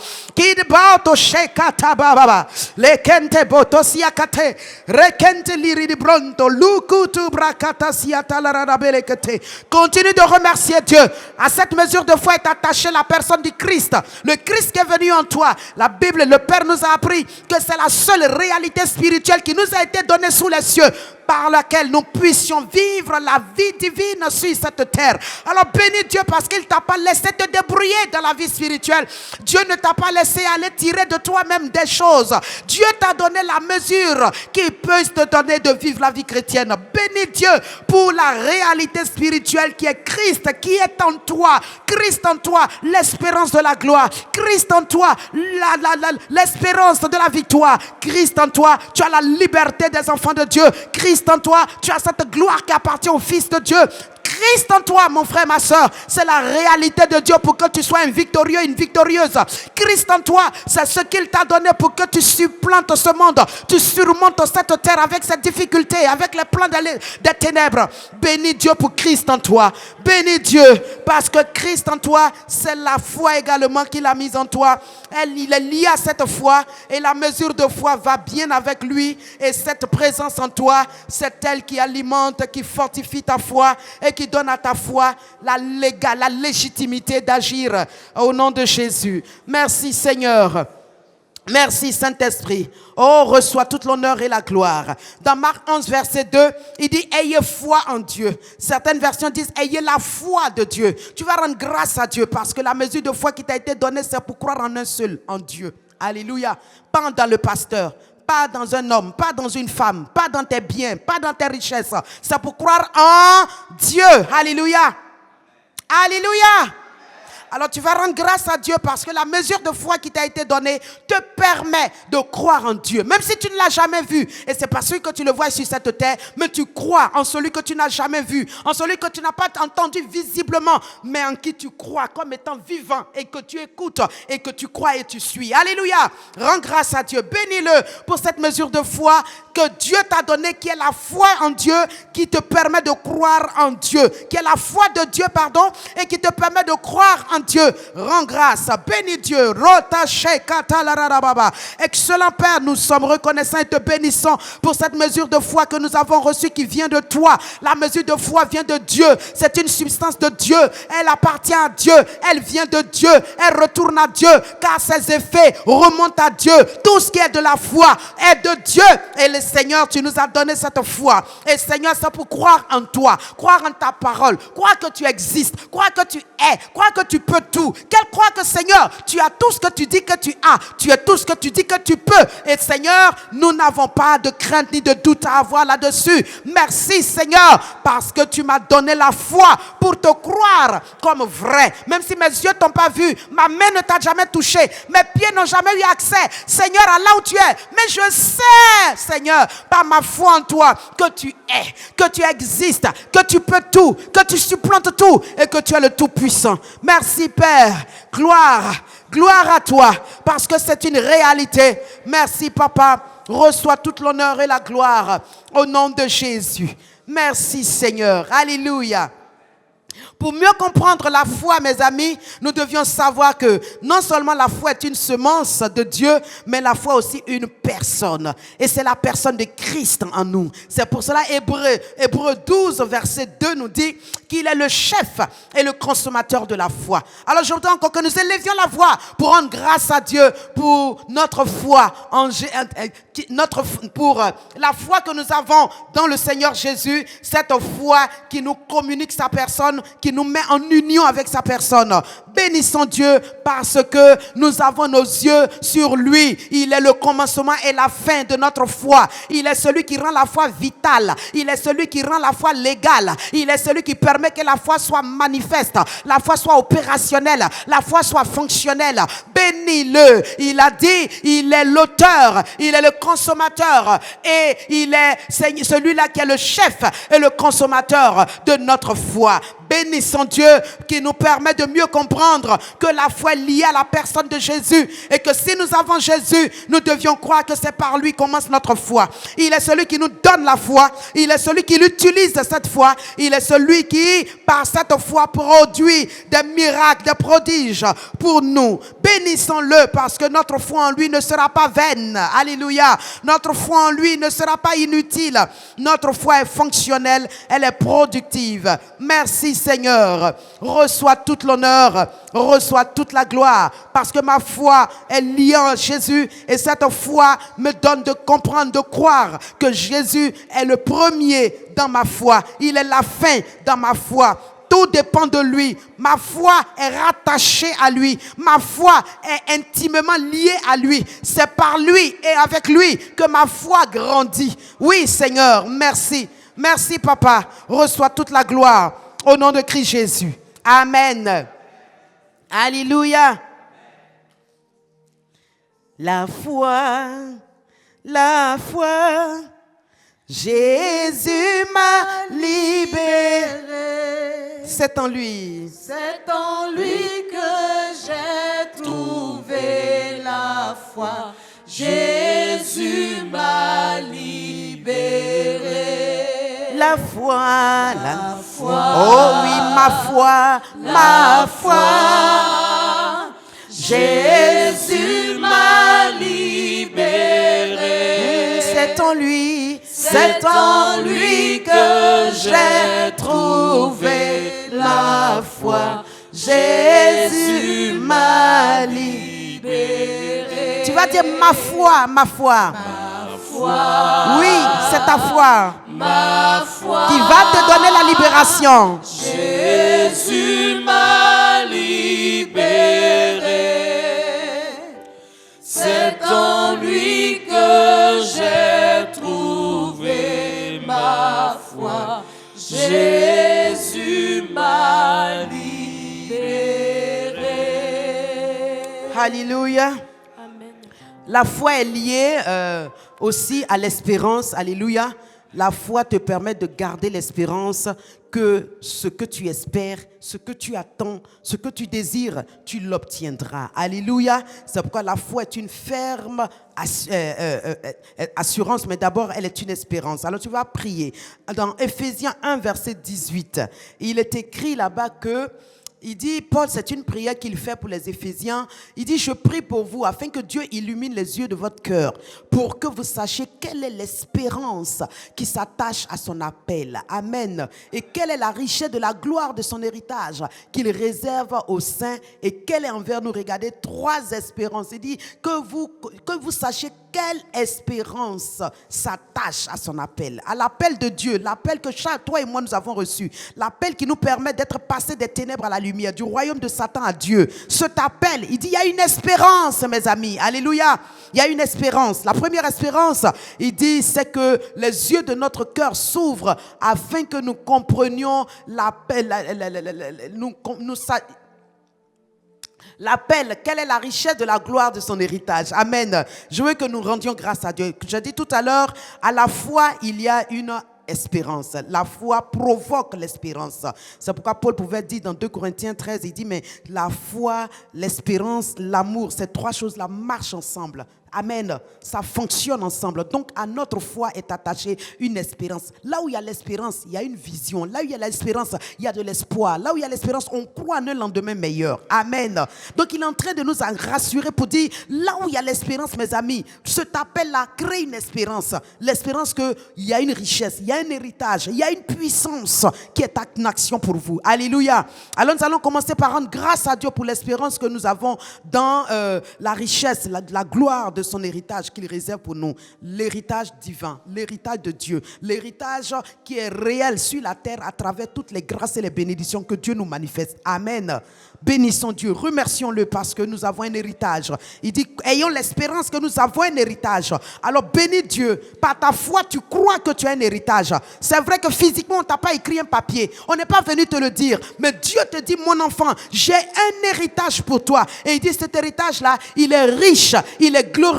Continue de remercier Dieu. À cette mesure de foi est attachée la personne du Christ. Le Christ qui est venu en toi. La Bible, le Père nous a appris que c'est la seule réalité spirituelle qui nous a été donnée sous les cieux, par laquelle nous puissions vivre la vie divine sur cette terre. Alors bénis Dieu parce qu'il ne t'a pas laissé te débrouiller dans la vie spirituelle. Dieu ne t'a pas laissé aller tirer de toi-même des choses. Dieu t'a donné la mesure qui peut te donner de vivre la vie chrétienne. Bénis Dieu pour la réalité spirituelle qui est Christ, qui est en toi. Christ en toi, l'espérance de la gloire. Christ en toi, l'espérance de la victoire. Christ en toi, tu as la liberté des enfants de Dieu. Christ en toi, tu as cette gloire qui appartient au Fils de Dieu. Christ en toi, mon frère, ma soeur, c'est la réalité de Dieu pour que tu sois un victorieux, une victorieuse. Christ en toi, c'est ce qu'il t'a donné pour que tu supplantes ce monde, tu surmontes cette terre avec ses difficultés, avec les plans des ténèbres. Bénis Dieu pour Christ en toi. Bénis Dieu parce que Christ en toi, c'est la foi également qu'il a mise en toi. Il est lié à cette foi et la mesure de foi va bien avec lui. Et cette présence en toi, c'est elle qui alimente, qui fortifie ta foi et qui donne à ta foi la légitimité d'agir au nom de Jésus. Merci Seigneur. Merci Saint-Esprit. Oh, reçois toute l'honneur et la gloire. Dans Marc 11, verset 2, il dit, ayez foi en Dieu. Certaines versions disent, ayez la foi de Dieu. Tu vas rendre grâce à Dieu parce que la mesure de foi qui t'a été donnée, c'est pour croire en un seul, en Dieu. Alléluia. Pas dans le pasteur, pas dans un homme, pas dans une femme, pas dans tes biens, pas dans tes richesses. C'est pour croire en Dieu. Alléluia. Alléluia. Alors tu vas rendre grâce à Dieu parce que la mesure de foi qui t'a été donnée te permet de croire en Dieu. Même si tu ne l'as jamais vu. Et c'est pas celui que tu le vois sur cette terre. Mais tu crois en celui que tu n'as jamais vu. En celui que tu n'as pas entendu visiblement. Mais en qui tu crois comme étant vivant. Et que tu écoutes. Et que tu crois et tu suis. Alléluia. Rends grâce à Dieu. Bénis-le pour cette mesure de foi que Dieu t'a donnée. Qui est la foi en Dieu. Qui te permet de croire en Dieu. Qui est la foi de Dieu, pardon. Et qui te permet de croire en Dieu. Rends grâce, bénis Dieu. Excellent Père, nous sommes reconnaissants et te bénissons pour cette mesure de foi que nous avons reçue qui vient de toi. La mesure de foi vient de Dieu. C'est une substance de Dieu. Elle appartient à Dieu. Elle vient de Dieu. Elle retourne à Dieu car ses effets remontent à Dieu. Tout ce qui est de la foi est de Dieu. Et le Seigneur, tu nous as donné cette foi. Et Seigneur, c'est pour croire en toi, croire en ta parole, croire que tu existes, croire que tu es, croire que tu peux tout. Qu'elle croit que Seigneur, tu as tout ce que tu dis que tu as. Tu as tout ce que tu dis que tu peux. Et Seigneur, nous n'avons pas de crainte ni de doute à avoir là-dessus. Merci Seigneur, parce que tu m'as donné la foi pour te croire comme vrai. Même si mes yeux t'ont pas vu, ma main ne t'a jamais touché, mes pieds n'ont jamais eu accès, Seigneur, à là où tu es. Mais je sais, Seigneur, par ma foi en toi, que tu es, que tu existes, que tu peux tout, que tu supplantes tout et que tu es le Tout-Puissant. Merci Père, gloire à toi, parce que c'est une réalité. Merci Papa, reçois toute l'honneur et la gloire au nom de Jésus. Merci Seigneur, alléluia. Pour mieux comprendre la foi, mes amis, nous devions savoir que non seulement la foi est une semence de Dieu, mais la foi aussi une personne. Et c'est la personne de Christ en nous. C'est pour cela Hébreux 12, verset 2 nous dit qu'il est le chef et le consommateur de la foi. Alors je voudrais encore que nous élevions la voix pour rendre grâce à Dieu pour notre foi, pour la foi que nous avons dans le Seigneur Jésus, cette foi qui nous communique sa personne, qui nous met en union avec sa personne. Bénissons Dieu parce que nous avons nos yeux sur lui. Il est le commencement et la fin de notre foi. Il est celui qui rend la foi vitale. Il est celui qui rend la foi légale. Il est celui qui permet que la foi soit manifeste, la foi soit opérationnelle, la foi soit fonctionnelle. Bénis-le. Il a dit, il est l'auteur, il est le consommateur et il est celui-là qui est le chef et le consommateur de notre foi. Bénissons Dieu qui nous permet de mieux comprendre que la foi est liée à la personne de Jésus et que si nous avons Jésus, nous devions croire que c'est par lui commence notre foi. Il est celui qui nous donne la foi, il est celui qui l'utilise cette foi, il est celui qui par cette foi produit des miracles, des prodiges pour nous. Bénissons-le parce que notre foi en lui ne sera pas vaine. Alléluia. Notre foi en lui ne sera pas inutile. Notre foi est fonctionnelle, elle est productive. Merci Seigneur, reçois toute l'honneur, reçois toute la gloire, parce que ma foi est liée en Jésus et cette foi me donne de comprendre, de croire que Jésus est le premier dans ma foi, il est la fin dans ma foi. Tout dépend de lui. Ma foi est rattachée à lui. Ma foi est intimement liée à lui. C'est par lui et avec lui que ma foi grandit. Oui Seigneur, merci. Merci Papa, reçois toute la gloire. Au nom de Christ Jésus. Amen. Alléluia. La foi. Jésus m'a libéré. C'est en lui. C'est en lui que j'ai trouvé la foi. Jésus m'a libéré. La foi. Oh oui, ma foi. Jésus m'a libéré. C'est en lui que j'ai trouvé la foi. Jésus m'a libéré. Tu vas dire ma foi, ma foi. Oui, c'est ta foi. Ma foi. Qui va te donner la libération. Jésus m'a libéré. C'est en lui que j'ai trouvé ma foi. Jésus m'a libéré. Alléluia. La foi est liée aussi à l'espérance. Alléluia. La foi te permet de garder l'espérance que ce que tu espères, ce que tu attends, ce que tu désires, tu l'obtiendras. Alléluia. C'est pourquoi la foi est une ferme assurance, mais d'abord, elle est une espérance. Alors tu vas prier. Dans Éphésiens 1, verset 18, il est écrit là-bas que il dit, Paul, c'est une prière qu'il fait pour les Éphésiens. Il dit, je prie pour vous afin que Dieu illumine les yeux de votre cœur pour que vous sachiez quelle est l'espérance qui s'attache à son appel. Amen. Et quelle est la richesse de la gloire de son héritage qu'il réserve aux saints et quelle est envers nous. Regardez, 3 espérances. Il dit que vous sachiez quelle espérance s'attache à son appel, à l'appel de Dieu, l'appel que toi et moi nous avons reçu, l'appel qui nous permet d'être passés des ténèbres à la lumière, du royaume de Satan à Dieu. Cet appel, il dit, il y a une espérance, mes amis. Alléluia. Il y a une espérance. La première espérance, il dit, c'est que les yeux de notre cœur s'ouvrent afin que nous comprenions l'appel, l'appel, quelle est la richesse de la gloire de son héritage. Amen. Je veux que nous rendions grâce à Dieu. Je dis tout à l'heure, à la foi, il y a une espérance. La foi provoque l'espérance. C'est pourquoi Paul pouvait dire dans 2 Corinthiens 13, il dit, mais la foi, l'espérance, l'amour, ces 3 choses-là marchent ensemble. Amen. Ça fonctionne ensemble. Donc, à notre foi est attachée une espérance. Là où il y a l'espérance, il y a une vision. Là où il y a l'espérance, il y a de l'espoir. Là où il y a l'espérance, on croit en un lendemain meilleur. Amen. Donc, il est en train de nous rassurer pour dire, là où il y a l'espérance, mes amis, cet appel-là crée une espérance. L'espérance qu'il y a une richesse, il y a un héritage, il y a une puissance qui est en action pour vous. Alléluia. Alors, nous allons commencer par rendre grâce à Dieu pour l'espérance que nous avons dans la richesse, la gloire de son héritage qu'il réserve pour nous, l'héritage divin, l'héritage de Dieu, l'héritage qui est réel sur la terre à travers toutes les grâces et les bénédictions que Dieu nous manifeste. Amen. Bénissons Dieu, remercions-le parce que nous avons un héritage. Il dit, ayons l'espérance que nous avons un héritage. Alors bénis Dieu, par ta foi tu crois que tu as un héritage. C'est vrai que physiquement on ne t'a pas écrit un papier, on n'est pas venu te le dire, mais Dieu te dit, mon enfant, j'ai un héritage pour toi. Et il dit, cet héritage-là, il est riche, il est glorieux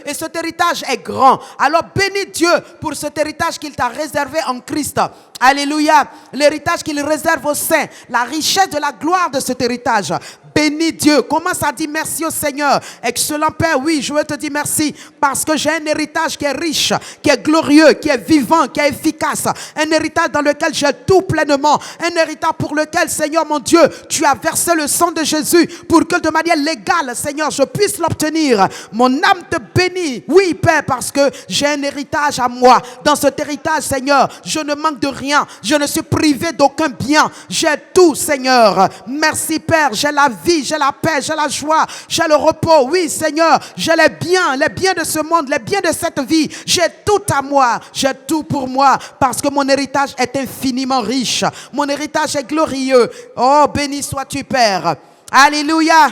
et cet héritage est grand. Alors bénis Dieu pour cet héritage qu'il t'a réservé en Christ. Alléluia. L'héritage qu'il réserve aux saints, la richesse de la gloire de cet héritage. Bénis Dieu. Commence à dire merci au Seigneur. Excellent Père, oui, je veux te dire merci parce que j'ai un héritage qui est riche, qui est glorieux, qui est vivant, qui est efficace. Un héritage dans lequel j'ai tout pleinement. Un héritage pour lequel, Seigneur mon Dieu, tu as versé le sang de Jésus pour que de manière légale, Seigneur, je puisse l'obtenir. Mon âme te bénit. Oui, Père, parce que j'ai un héritage à moi. Dans cet héritage, Seigneur, je ne manque de rien. Je ne suis privé d'aucun bien. J'ai tout, Seigneur. Merci, Père. J'ai la vie, j'ai la paix, j'ai la joie, j'ai le repos. Oui, Seigneur, j'ai les biens de ce monde, les biens de cette vie. J'ai tout à moi, j'ai tout pour moi parce que mon héritage est infiniment riche. Mon héritage est glorieux. Oh, béni sois-tu, Père. Alléluia.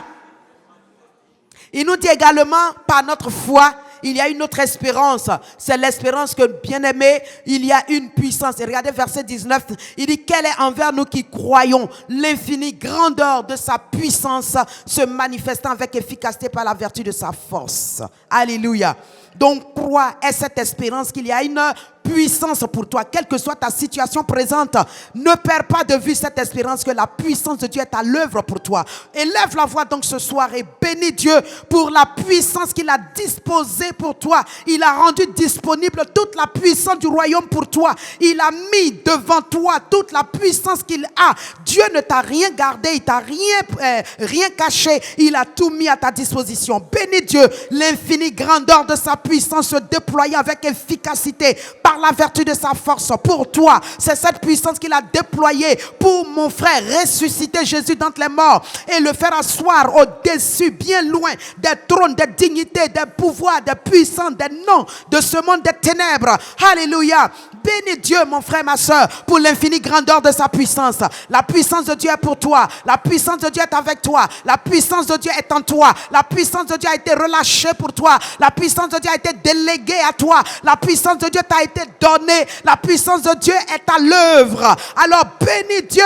Il nous dit également, par notre foi, il y a une autre espérance. C'est l'espérance que, bien-aimé, il y a une puissance. Et regardez verset 19. Il dit, quelle est envers nous qui croyons l'infinie grandeur de sa puissance se manifestant avec efficacité par la vertu de sa force. Alléluia. Donc, crois est cette espérance qu'il y a une puissance pour toi, quelle que soit ta situation présente. Ne perds pas de vue cette espérance que la puissance de Dieu est à l'œuvre pour toi. Élève la voix donc ce soir et bénis Dieu pour la puissance qu'il a disposée pour toi. Il a rendu disponible toute la puissance du royaume pour toi. Il a mis devant toi toute la puissance qu'il a. Dieu ne t'a rien gardé, il t'a rien caché. Il a tout mis à ta disposition. Bénis Dieu, l'infinie grandeur de sa puissance se déployer avec efficacité par par la vertu de sa force pour toi. C'est cette puissance qu'il a déployée pour mon frère, ressusciter Jésus d'entre les morts et le faire asseoir au-dessus, bien loin des trônes, des dignités, des pouvoirs, des puissances, des noms de ce monde des ténèbres. Alléluia. Bénis Dieu, mon frère, ma soeur, pour l'infinie grandeur de sa puissance. La puissance de Dieu est pour toi. La puissance de Dieu est avec toi. La puissance de Dieu est en toi. La puissance de Dieu a été relâchée pour toi. La puissance de Dieu a été déléguée à toi. La puissance de Dieu t'a été donnée. La puissance de Dieu est à l'œuvre. Alors bénis Dieu.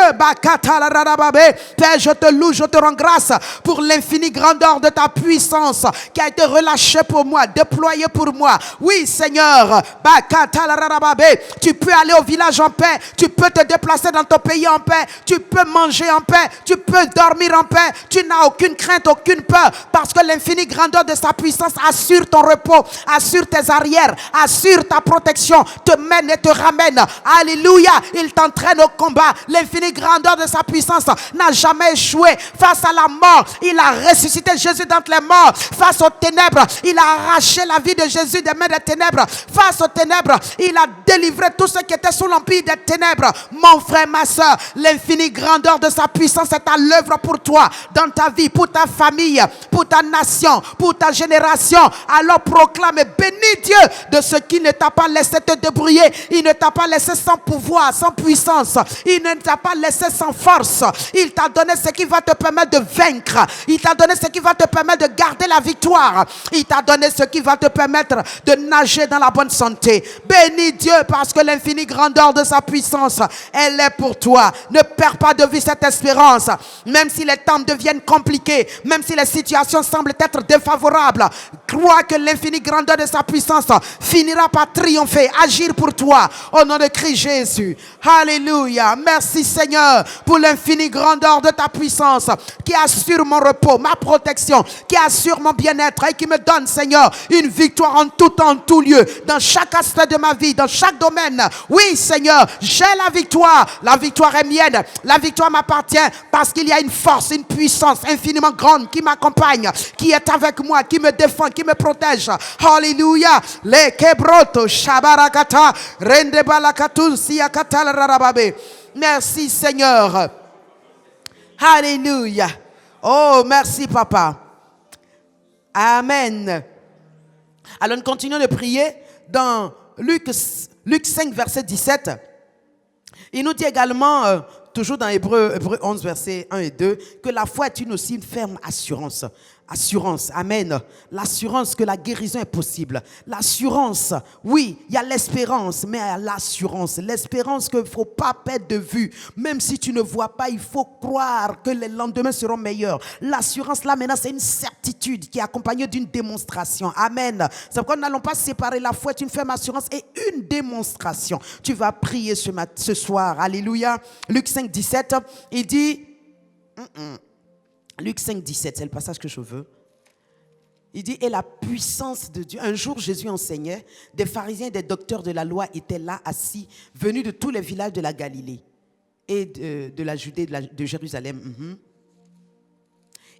Père, je te loue, je te rends grâce pour l'infinie grandeur de ta puissance qui a été relâchée pour moi, déployée pour moi. Oui, Seigneur. Tu peux aller au village en paix. Tu peux te déplacer dans ton pays en paix. Tu peux manger en paix. Tu peux dormir en paix. Tu n'as aucune crainte, aucune peur. Parce que l'infinie grandeur de sa puissance assure ton repos, assure tes arrières, assure ta protection, te mène et te ramène. Alléluia. Il t'entraîne au combat. L'infinie grandeur de sa puissance n'a jamais échoué. Face à la mort, il a ressuscité Jésus d'entre les morts. Face aux ténèbres, il a arraché la vie de Jésus des mains des ténèbres. Face aux ténèbres, il a délivré tous ceux qui étaient sous l'empire des ténèbres. Mon frère, ma soeur, l'infinie grandeur de sa puissance est à l'œuvre pour toi, dans ta vie, pour ta famille, pour ta nation, pour ta génération. Alors proclame et bénis Dieu de ce qui ne t'a pas laissé te débrouiller. Il ne t'a pas laissé sans pouvoir, sans puissance. Il ne t'a pas laissé sans force. Il t'a donné ce qui va te permettre de vaincre. Il t'a donné ce qui va te permettre de garder la victoire. Il t'a donné ce qui va te permettre de nager dans la bonne santé. Bénis Dieu parce que l'infinie grandeur de sa puissance, elle est pour toi. Ne perds pas de vue cette espérance. Même si les temps deviennent compliqués, même si les situations semblent être défavorables, crois que l'infinie grandeur de sa puissance finira par triompher, agir pour toi. Au nom de Christ Jésus. Alléluia. Merci Seigneur pour l'infinie grandeur de ta puissance qui assure mon repos, ma protection, qui assure mon bien-être et qui me donne, Seigneur, une victoire en tout temps, en tout lieu, dans chaque aspect de ma vie, dans chaque domaine. Oui, Seigneur, j'ai la victoire. La victoire est mienne. La victoire m'appartient parce qu'il y a une force, une puissance infiniment grande qui m'accompagne, qui est avec moi, qui me défend, qui me protège. Alléluia. Le kebroto shabarakata rende balakatu siakata rarababe. Merci Seigneur. Alléluia. Oh, merci Papa. Amen. Alors nous continuons de prier dans Luc 5, verset 17. Il nous dit également, toujours dans Hébreux 11, verset 1 et 2, que la foi est aussi une ferme assurance. Assurance, amen. L'assurance que la guérison est possible. L'assurance, oui, il y a l'espérance, mais il y a l'assurance. L'espérance qu'il ne faut pas perdre de vue. Même si tu ne vois pas, il faut croire que les lendemains seront meilleurs. L'assurance, là, maintenant, c'est une certitude qui est accompagnée d'une démonstration. Amen. C'est pourquoi nous n'allons pas séparer la foi, est une ferme assurance et une démonstration. Tu vas prier ce soir. Alléluia. Luc 5, 17, il dit... Luc 5, 17, c'est le passage que je veux. Il dit, et la puissance de Dieu. Un jour, Jésus enseignait, des pharisiens et des docteurs de la loi étaient là assis, venus de tous les villages de la Galilée et de la Judée, de Jérusalem.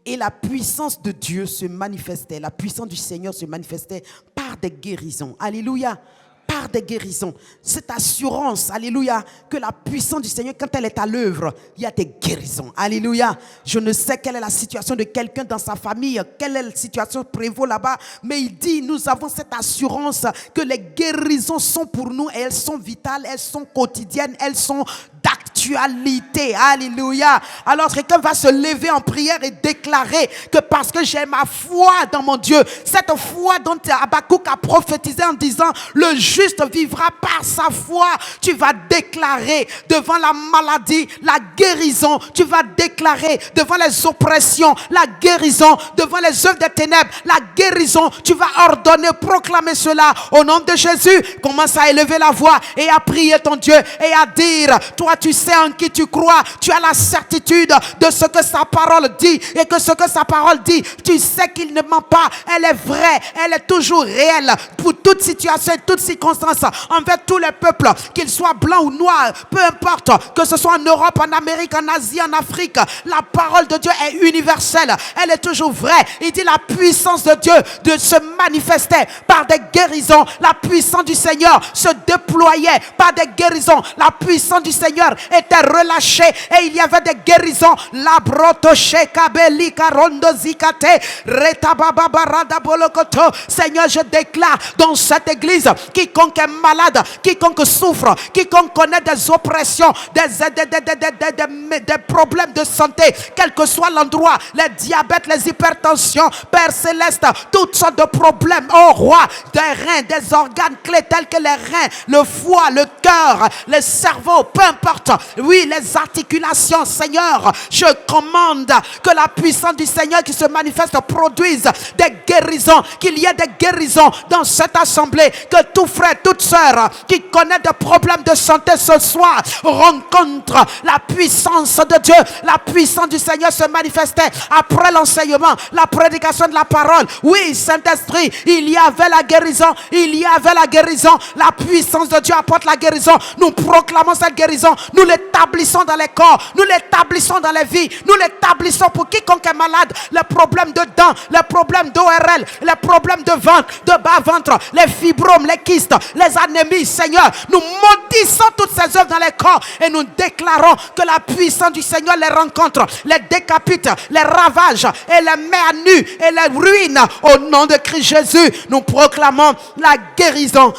Et la puissance de Dieu se manifestait, la puissance du Seigneur se manifestait par des guérisons. Alléluia. Par des guérisons. Cette assurance, alléluia, que la puissance du Seigneur, quand elle est à l'œuvre, il y a des guérisons. Alléluia. Je ne sais quelle est la situation de quelqu'un dans sa famille, quelle est la situation prévaut là-bas, mais il dit, nous avons cette assurance que les guérisons sont pour nous et elles sont vitales, elles sont quotidiennes, elles sont d'actualité. Alléluia. Alors quelqu'un va se lever en prière et déclarer que parce que j'ai ma foi dans mon Dieu, cette foi dont Habakkuk a prophétisé en disant le juste vivra par sa foi. Tu vas déclarer devant la maladie la guérison. Tu vas déclarer devant les oppressions la guérison. Devant les œuvres des ténèbres la guérison. Tu vas ordonner, proclamer cela au nom de Jésus. Commence à élever la voix et à prier ton Dieu et à dire, toi tu sais en qui tu crois, tu as la certitude de ce que sa parole dit, et que ce que sa parole dit, tu sais qu'il ne ment pas, elle est vraie, elle est toujours réelle pour toute situation et toute circonstance, envers tous les peuples, qu'ils soient blancs ou noirs, peu importe, que ce soit en Europe, en Amérique, en Asie, en Afrique, la parole de Dieu est universelle, elle est toujours vraie. Il dit la puissance de Dieu de se manifester par des guérisons, la puissance du Seigneur se déployait par des guérisons, la puissance du Seigneur était relâchée et il y avait des guérisons. La brotoche kabeli karondo zikate retabababa bolokoto. Seigneur, je déclare dans cette église, quiconque est malade, quiconque souffre, quiconque connaît des oppressions, des problèmes de santé, quel que soit l'endroit, les diabètes, les hypertensions, Père Céleste, toutes sortes de problèmes, oh roi, des reins, des organes clés tels que les reins, le foie, le cœur, le cerveau, peu importe, oui, les articulations, Seigneur, je commande que la puissance du Seigneur qui se manifeste produise des guérisons, qu'il y ait des guérisons dans cette assemblée, que tout frère, toute sœur qui connaît des problèmes de santé ce soir rencontre la puissance de Dieu, la puissance du Seigneur se manifestait après l'enseignement, la prédication de la parole. Oui, Saint-Esprit, il y avait la guérison, il y avait la guérison, la puissance de Dieu apporte la guérison. Nous proclamons cette guérison, nous l'établissons dans les corps, nous l'établissons dans les vies, nous l'établissons pour quiconque est malade, les problèmes de dents, les problèmes d'ORL, les problèmes de ventre, de bas-ventre, les fibromes, les kystes, les anémies, Seigneur, nous maudissons toutes ces œuvres dans les corps et nous déclarons que la puissance du Seigneur les rencontre, les décapite, les ravage et les met à nu et les ruine. Au nom de Christ Jésus, nous proclamons la guérison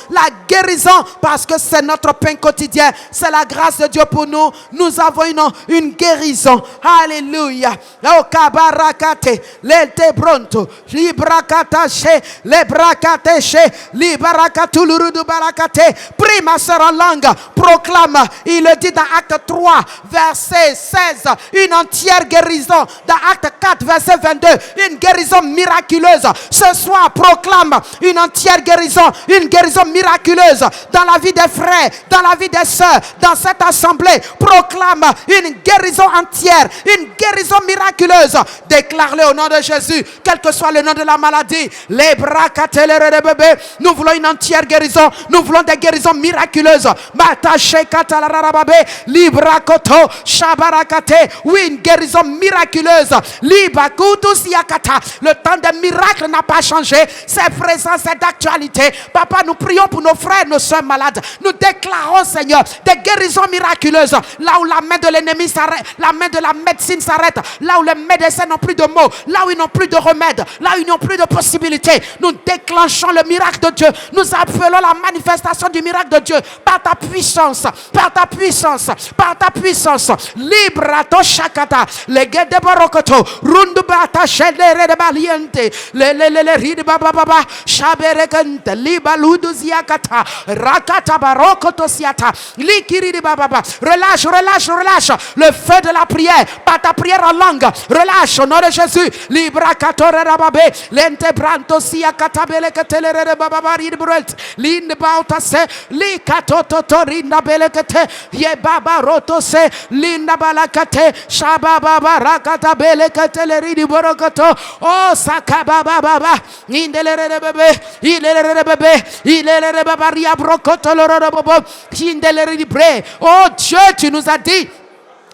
parce que c'est notre pain quotidien, c'est la grâce de Dieu pour nous. Nous avons une guérison. Alléluia. Oh kabarakate, lelte bronto, librakatache, lebrakateshe, libarakatulurudu barakate. Prie ma sœur en langue, proclame. Il le dit dans Acte 3, verset 16, une entière guérison. Dans Acte 4, verset 22, une guérison miraculeuse. Ce soir, proclame une entière guérison, une guérison miraculeuse dans la vie des frères, dans la vie des sœurs, dans cette assemblée. Proclame une guérison entière, une guérison miraculeuse. Déclare-le au nom de Jésus, quel que soit le nom de la maladie. Les bras catelere de bébé, nous voulons une entière guérison, nous voulons des guérisons miraculeuses. Matache katalarababé, librakoto, shabarakate. Oui, une guérison miraculeuse. Libakutus yakata. Le temps des miracles n'a pas changé, c'est présent, c'est d'actualité. Papa, nous prions pour nos frères, nos soeurs malades. Nous déclarons, Seigneur, des guérisons miraculeuses. Là où la main de l'ennemi s'arrête, la main de la médecine s'arrête, là où les médecins n'ont plus de mots, là où ils n'ont plus de remède, là où ils n'ont plus de possibilités, nous déclenchons le miracle de Dieu. Nous appelons la manifestation du miracle de Dieu par ta puissance, par ta puissance, par ta puissance. Librato shakata, le guede barokoto, rundu bata shelere de baliente, le ride baba baba, shaberekante, libaludu ziakata, rakata barokoto siata, likiri de baba. Relâche, relâche, relâche le feu de la prière, par ta prière en langue. Relâche au nom de Jésus. Libra katore rababe, lente branto siakata belekatele de baba ride brelt, linde bauta se, li katoto torinda belekate, ye baba roto se, linda balakate, shababa barakata belekatele ride borokoto, oh sakababa baba, indelere de bebe, ilere de bebe, ilere de baba ria brokoto loro bobo, indelere di bre. Oh Dieu, tu nous as dit,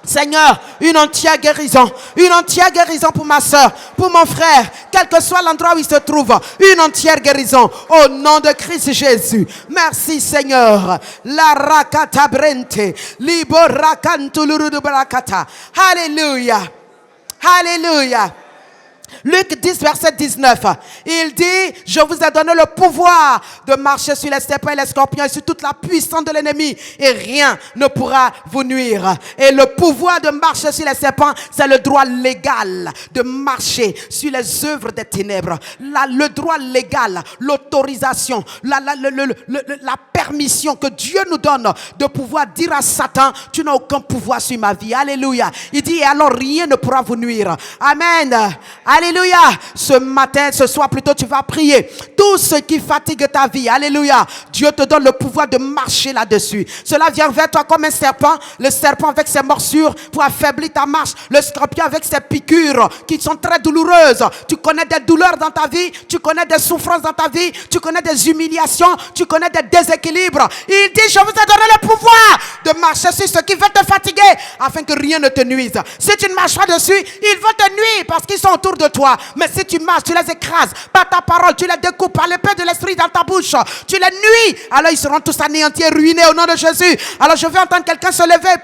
Seigneur, une entière guérison pour ma soeur, pour mon frère, quel que soit l'endroit où il se trouve, une entière guérison au nom de Christ Jésus. Merci Seigneur. La rakata brente, libo rakantuluru de barakata. Alléluia. Alléluia. Luc 10, verset 19, il dit, je vous ai donné le pouvoir de marcher sur les serpents et les scorpions et sur toute la puissance de l'ennemi et rien ne pourra vous nuire. Et le pouvoir de marcher sur les serpents, c'est le droit légal de marcher sur les œuvres des ténèbres. Le droit légal, l'autorisation, la permission que Dieu nous donne de pouvoir dire à Satan, tu n'as aucun pouvoir sur ma vie. Alléluia. Il dit, et alors rien ne pourra vous nuire. Amen. Alléluia. Ce matin, ce soir plutôt, tu vas prier. Tout ce qui fatigue ta vie. Alléluia. Dieu te donne le pouvoir de marcher là-dessus. Cela vient vers toi comme un serpent. Le serpent avec ses morsures pour affaiblir ta marche. Le scorpion avec ses piqûres qui sont très douloureuses. Tu connais des douleurs dans ta vie. Tu connais des souffrances dans ta vie. Tu connais des humiliations. Tu connais des déséquilibres. Il dit, je vous ai donné le pouvoir de marcher sur ce qui veut te fatiguer afin que rien ne te nuise. Si tu ne marches pas dessus, ils vont te nuire parce qu'ils sont autour de toi. Mais si tu marches, tu les écrases par ta parole, tu les découpes par l'épée de l'esprit dans ta bouche, tu les nuis, alors ils seront tous anéantis et ruinés au nom de Jésus. Alors je veux entendre quelqu'un se lever et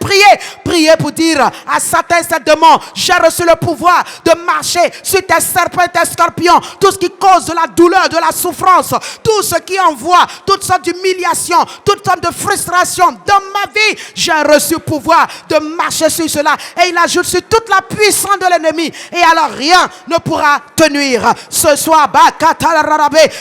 prier pour dire à Satan et ses démons, j'ai reçu le pouvoir de marcher sur tes serpents et tes scorpions, tout ce qui cause de la douleur, de la souffrance, tout ce qui envoie toutes sortes d'humiliations, toutes sortes de frustrations dans ma vie, j'ai reçu le pouvoir de marcher sur cela. Et il ajoute sur toute la puissance de l'ennemi, et alors rien ne pourra te nuire. Ce soir,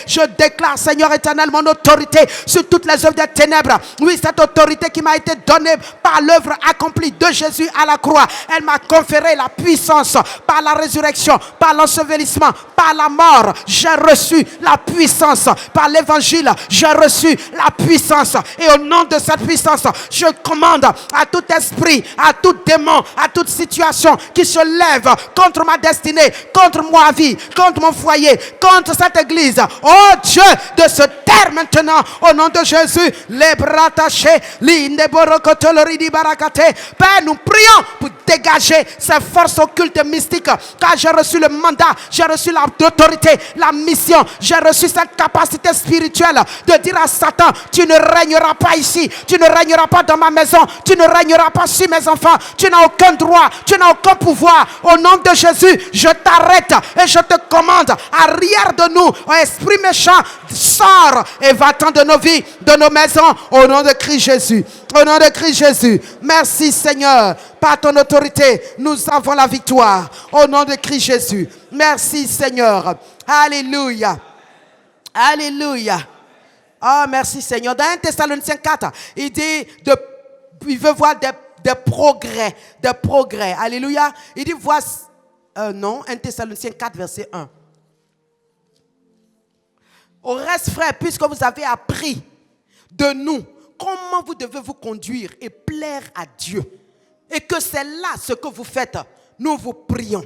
je déclare, Seigneur éternel, mon autorité sur toutes les œuvres des ténèbres. Oui, cette autorité qui m'a été donnée par l'œuvre accomplie de Jésus à la croix, elle m'a conféré la puissance par la résurrection, par l'ensevelissement, par la mort. J'ai reçu la puissance par l'évangile. J'ai reçu la puissance, et au nom de cette puissance, je commande à tout esprit, à tout démon, à toute situation qui se lève contre ma destinée, contre ma vie, contre mon foyer, contre cette église. Oh Dieu, de se taire maintenant au nom de Jésus. Les bras tachés, Père, nous prions pour dégager ces forces occultes et mystiques, car j'ai reçu le mandat, j'ai reçu l'autorité, la mission, j'ai reçu cette capacité spirituelle de dire à Satan, tu ne régneras pas ici, tu ne régneras pas dans ma maison, tu ne régneras pas sur mes enfants, tu n'as aucun droit, tu n'as aucun pouvoir. Au nom de Jésus, je t'arrête et je te commande, arrière de nous, esprit méchant, sors et va-t'en de nos vies, de nos maisons, au nom de Christ Jésus. Au nom de Christ Jésus. Merci Seigneur. Par ton autorité, nous avons la victoire. Au nom de Christ Jésus. Merci Seigneur. Alléluia. Alléluia. Oh, merci Seigneur. Dans 1 Thessaloniciens 4, il dit, il veut voir des progrès. Des progrès. Alléluia. Il dit, voici, non, 1 Thessaloniciens 4, verset 1. Au reste, frères, puisque vous avez appris de nous comment vous devez vous conduire et plaire à Dieu, et que c'est là ce que vous faites, nous vous prions.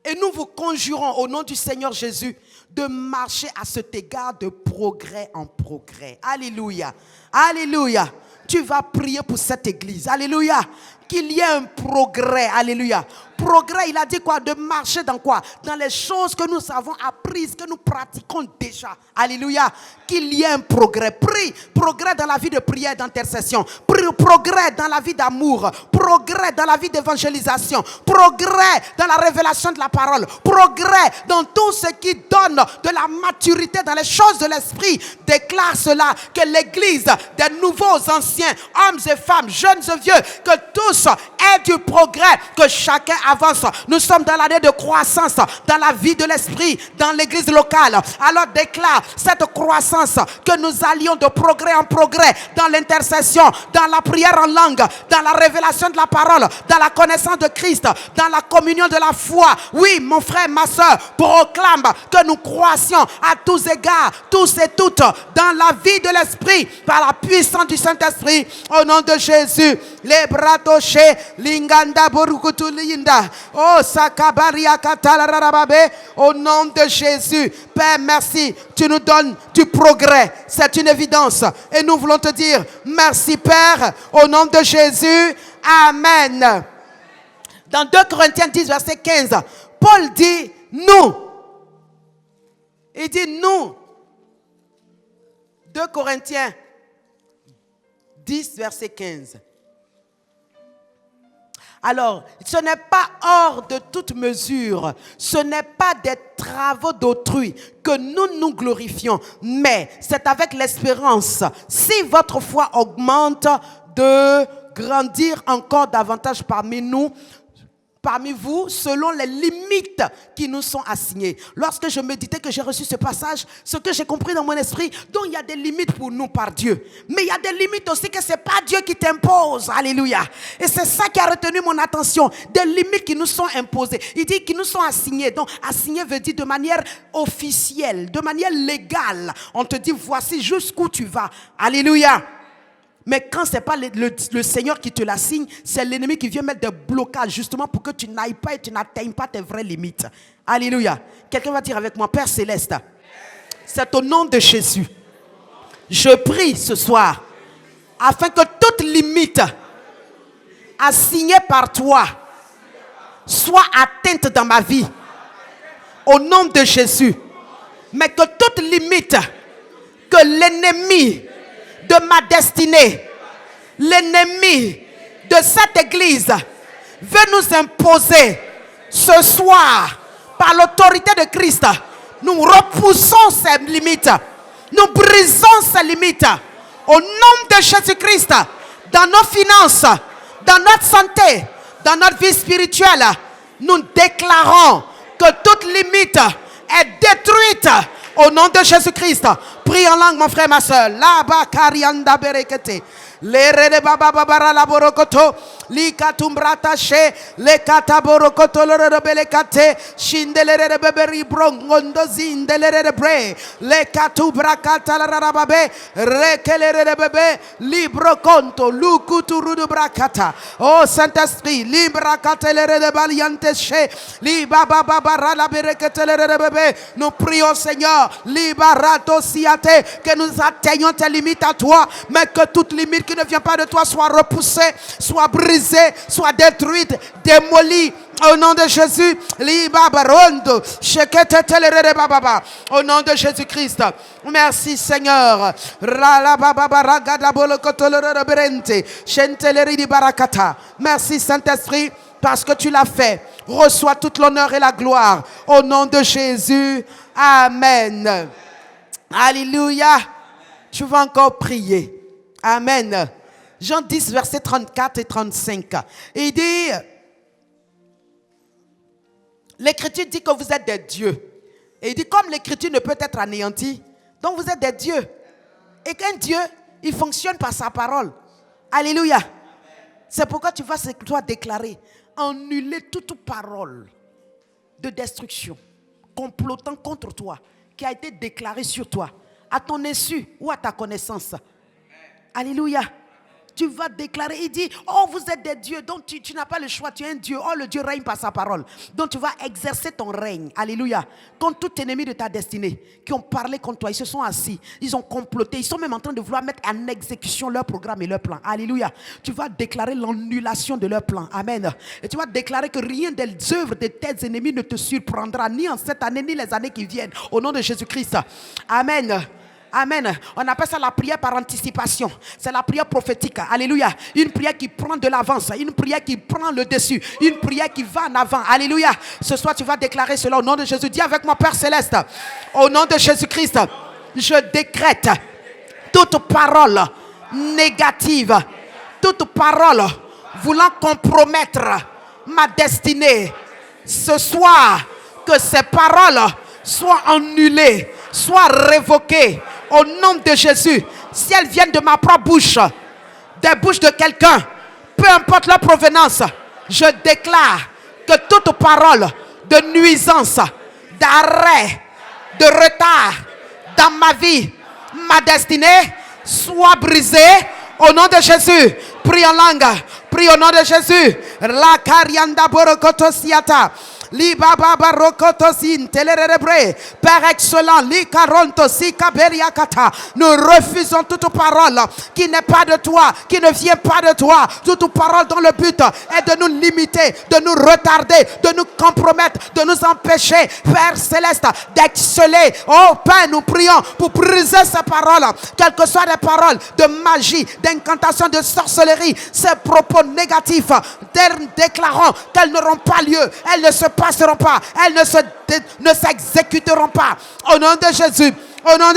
Et nous vous conjurons au nom du Seigneur Jésus de marcher à cet égard de progrès en progrès. Alléluia. Alléluia. Tu vas prier pour cette église. Alléluia. Qu'il y ait un progrès. Alléluia. Progrès, il a dit quoi? De marcher dans quoi? Dans les choses que nous avons apprises, que nous pratiquons déjà. Alléluia. Qu'il y ait un progrès. Prie. Progrès dans la vie de prière et d'intercession. Progrès dans la vie d'amour. Progrès dans la vie d'évangélisation. Progrès dans la révélation de la parole. Progrès dans tout ce qui donne de la maturité dans les choses de l'esprit. Déclare cela, que l'église des nouveaux, anciens, hommes et femmes, jeunes et vieux, que tous aient du progrès, que chacun avance. Nous sommes dans l'année de croissance dans la vie de l'esprit, dans l'église locale. Alors déclare cette croissance, que nous allions de progrès en progrès dans l'intercession, dans la prière en langue, dans la révélation de la parole, dans la connaissance de Christ, dans la communion de la foi. Oui, mon frère, ma soeur, proclame que nous croissions à tous égards, tous et toutes, dans la vie de l'esprit, par la puissance du Saint-Esprit, au nom de Jésus. Les bras tochés, linganda borukutulinda, oh sakabaria katalarababe, au nom de Jésus. Père, merci, tu nous donnes du progrès, c'est une évidence, et nous voulons te dire merci Père, au nom de Jésus. Amen. Dans 2 Corinthiens 10, verset 15, Paul dit nous. Il dit nous. 2 Corinthiens 10, verset 15. Alors, ce n'est pas hors de toute mesure, ce n'est pas des travaux d'autrui que nous nous glorifions, mais c'est avec l'espérance, si votre foi augmente, de grandir encore davantage parmi nous, parmi vous selon les limites qui nous sont assignées. Lorsque je méditais, que j'ai reçu ce passage, ce que j'ai compris dans mon esprit, donc il y a des limites pour nous par Dieu. Mais il y a des limites aussi que ce n'est pas Dieu qui t'impose. Alléluia. Et c'est ça qui a retenu mon attention. Des limites qui nous sont imposées. Il dit qu'ils nous sont assignées. Donc assignées veut dire de manière officielle, de manière légale. On te dit voici jusqu'où tu vas. Alléluia. Mais quand ce n'est pas le Seigneur qui te l'assigne, c'est l'ennemi qui vient mettre des blocages justement pour que tu n'ailles pas et tu n'atteignes pas tes vraies limites. Alléluia. Quelqu'un va dire avec moi, Père Céleste, c'est au nom de Jésus. Je prie ce soir afin que toute limite assignée par toi soit atteinte dans ma vie. Au nom de Jésus. Mais que toute limite que l'ennemi de ma destinée, l'ennemi de cette église veut nous imposer ce soir par l'autorité de Christ. Nous repoussons ces limites, nous brisons ces limites au nom de Jésus-Christ. Dans nos finances, dans notre santé, dans notre vie spirituelle, nous déclarons que toute limite est détruite au nom de Jésus-Christ. Prie en langue, mon frère, ma soeur. Là-bas, Karianda Berekete. Les rede baba babara la borokoto, li katumbrata she, le kataborokoto le rebelekate, shindele de beberi brongondo zindele de bre, le katubrakata la rababe, rekele de bebe, libro conto, lukuturu de brakata. Oh Saint-Esprit, librakate le de baliante she, li baba babara la berekete le de bebe. Nous prions Seigneur, libarato siate, que nous atteignons tes limites à toi, mais que toute limite qui ne vient pas de toi soit repoussée, soit brisée, soit détruite, démolie. Au nom de Jésus, au nom de Jésus-Christ. Merci Seigneur. Merci Saint-Esprit parce que tu l'as fait. Reçois toute l'honneur et la gloire. Au nom de Jésus. Amen. Alléluia. Tu vas encore prier. Amen. Jean 10, versets 34 et 35. Il dit, l'Écriture dit que vous êtes des dieux. Et il dit, comme l'Écriture ne peut être anéantie, donc vous êtes des dieux. Et qu'un Dieu, il fonctionne par sa parole. Alléluia. C'est pourquoi tu vas déclarer, annuler toute parole de destruction, complotant contre toi, qui a été déclarée sur toi, à ton insu ou à ta connaissance. Alléluia. Tu vas déclarer, il dit, oh vous êtes des dieux, donc tu n'as pas le choix, tu es un Dieu, oh le Dieu règne par sa parole. Donc tu vas exercer ton règne, alléluia, contre tout ennemi de ta destinée, qui ont parlé contre toi, ils se sont assis, ils ont comploté, ils sont même en train de vouloir mettre en exécution leur programme et leur plan, alléluia. Tu vas déclarer l'annulation de leur plan, amen. Et tu vas déclarer que rien des œuvres de tes ennemis ne te surprendra, ni en cette année, ni les années qui viennent, au nom de Jésus-Christ, amen. Amen. On appelle ça la prière par anticipation. C'est la prière prophétique. Alléluia. Une prière qui prend de l'avance. Une prière qui prend le dessus. Une prière qui va en avant. Alléluia. Ce soir, tu vas déclarer cela au nom de Jésus. Dis avec moi, Père Céleste. Au nom de Jésus-Christ, je décrète toute parole négative, toute parole voulant compromettre ma destinée. Ce soir, que ces paroles soient annulées, soient révoquées. Au nom de Jésus, si elles viennent de ma propre bouche, des bouches de quelqu'un, peu importe leur provenance, je déclare que toute parole de nuisance, d'arrêt, de retard dans ma vie, ma destinée, soit brisée au nom de Jésus. Prie en langue, prie au nom de Jésus. La karianda borokoto siata. Père excellent, nous refusons toute parole qui n'est pas de toi, qui ne vient pas de toi, toute parole dont le but est de nous limiter, de nous retarder, de nous compromettre, de nous empêcher, Père Céleste, d'exceller. Oh Père, nous prions pour briser ces paroles, quelles que soient les paroles de magie, d'incantation, de sorcellerie, ces propos négatifs, déclarons qu'elles n'auront pas lieu, elles ne se passeront pas, elles ne s'exécuteront pas. Au nom de Jésus, Au nom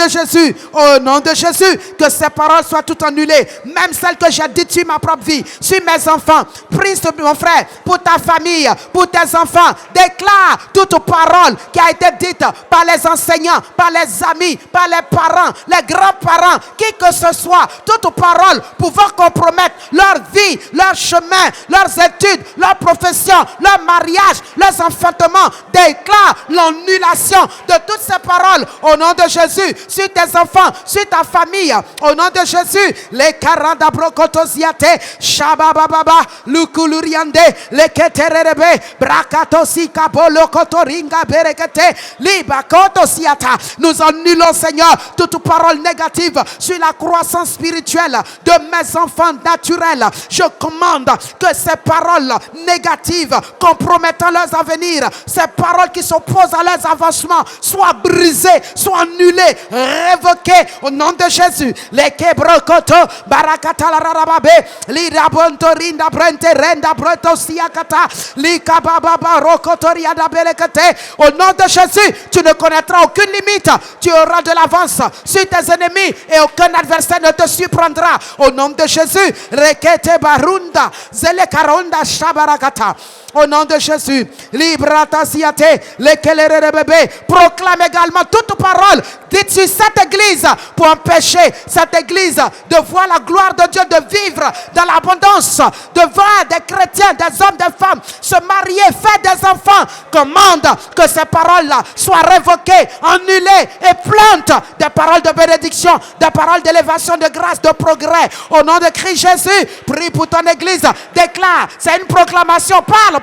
de Jésus, que ces paroles soient toutes annulées. Même celles que j'ai dites sur ma propre vie, sur mes enfants. Prie, mon frère, pour ta famille, pour tes enfants. Déclare toute parole qui a été dite par les enseignants, par les amis, par les parents, les grands-parents, qui que ce soit. Toute parole pouvant compromettre leur vie, leur chemin, leurs études, leur profession, leur mariage, leurs enfantements. Déclare l'annulation de toutes ces paroles au nom de Jésus, sur tes enfants, sur ta famille, au nom de Jésus. Les karanda brokotosiate, shabababa, lukuluriande, les keterebe, brakatosi kabolo kotoringa berekete, libakotosiata. Nous annulons, Seigneur, toute parole négative sur la croissance spirituelle de mes enfants naturels. Je commande que ces paroles négatives compromettant leurs avenirs, ces paroles qui s'opposent à leurs avancements, soient brisées, soient annulées, révoquées au nom de Jésus. Les kebrokoto barakata la rarababe, li rabonto rinda brente renda broto siakata, li kabababa rokoto riada belekete. Au nom de Jésus, tu ne connaîtras aucune limite. Tu auras de l'avance sur tes ennemis et aucun adversaire ne te surprendra. Au nom de Jésus, rekete barunda zele karonda shabarakata. Au nom de Jésus, librata siate, lekelere bébé, proclame également toute parole dite sur cette église pour empêcher cette église de voir la gloire de Dieu, de vivre dans l'abondance, de voir des chrétiens, des hommes, des femmes se marier, faire des enfants. Commande que ces paroles-là soient révoquées, annulées et plantes des paroles de bénédiction, des paroles d'élévation, de grâce, de progrès. Au nom de Christ Jésus, prie pour ton église, déclare, c'est une proclamation, parle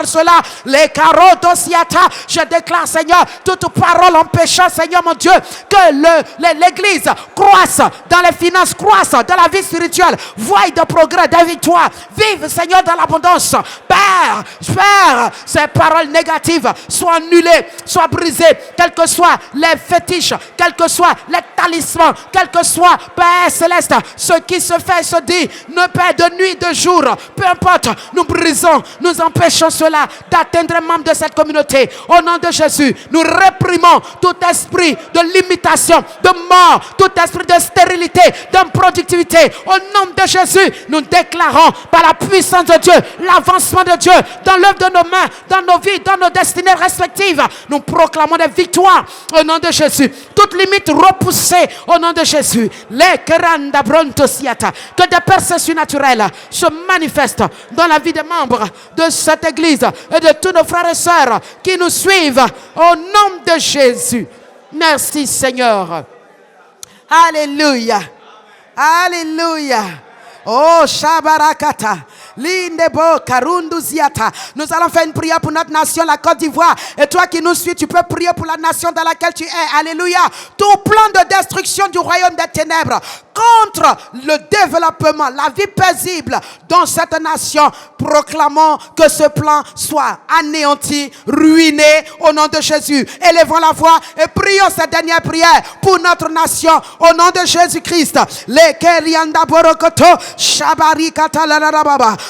cela. Les carottes osiata, je déclare, Seigneur, toute parole empêchant, Seigneur mon Dieu, que l'église croisse dans les finances, croisse dans la vie spirituelle, voie de progrès, de victoire, vive, Seigneur, dans l'abondance. Père, ces paroles négatives soient annulées, soient brisées, quels que soient les fétiches, quels que soient les talismans, quel que soit, Père céleste, ce qui se fait et se dit, ne paie de nuit, de jour, peu importe, nous brisons, nous empêchons cela d'atteindre un membre de cette communauté. Au nom de Jésus, nous réprimons tout esprit de limitation, de mort, tout esprit de stérilité, d'improductivité. Au nom de Jésus, nous déclarons par la puissance de Dieu, l'avancement de Dieu dans l'œuvre de nos mains, dans nos vies, dans nos destinées respectives. Nous proclamons des victoires au nom de Jésus. Toute limite repoussée au nom de Jésus. Que des personnes surnaturelles se manifestent dans la vie des membres de cette église et de tous nos frères et sœurs qui nous suivent au nom de Jésus. Merci Seigneur. Alléluia. Alléluia. Oh, Shabarakata. Lindebo Karunduziata. Nous allons faire une prière pour notre nation, la Côte d'Ivoire. Et toi qui nous suis, tu peux prier pour la nation dans laquelle tu es. Alléluia. Tout plan de destruction du royaume des ténèbres contre le développement, la vie paisible dans cette nation. Proclamons que ce plan soit anéanti, ruiné au nom de Jésus. Élevons la voix et prions cette dernière prière pour notre nation au nom de Jésus-Christ.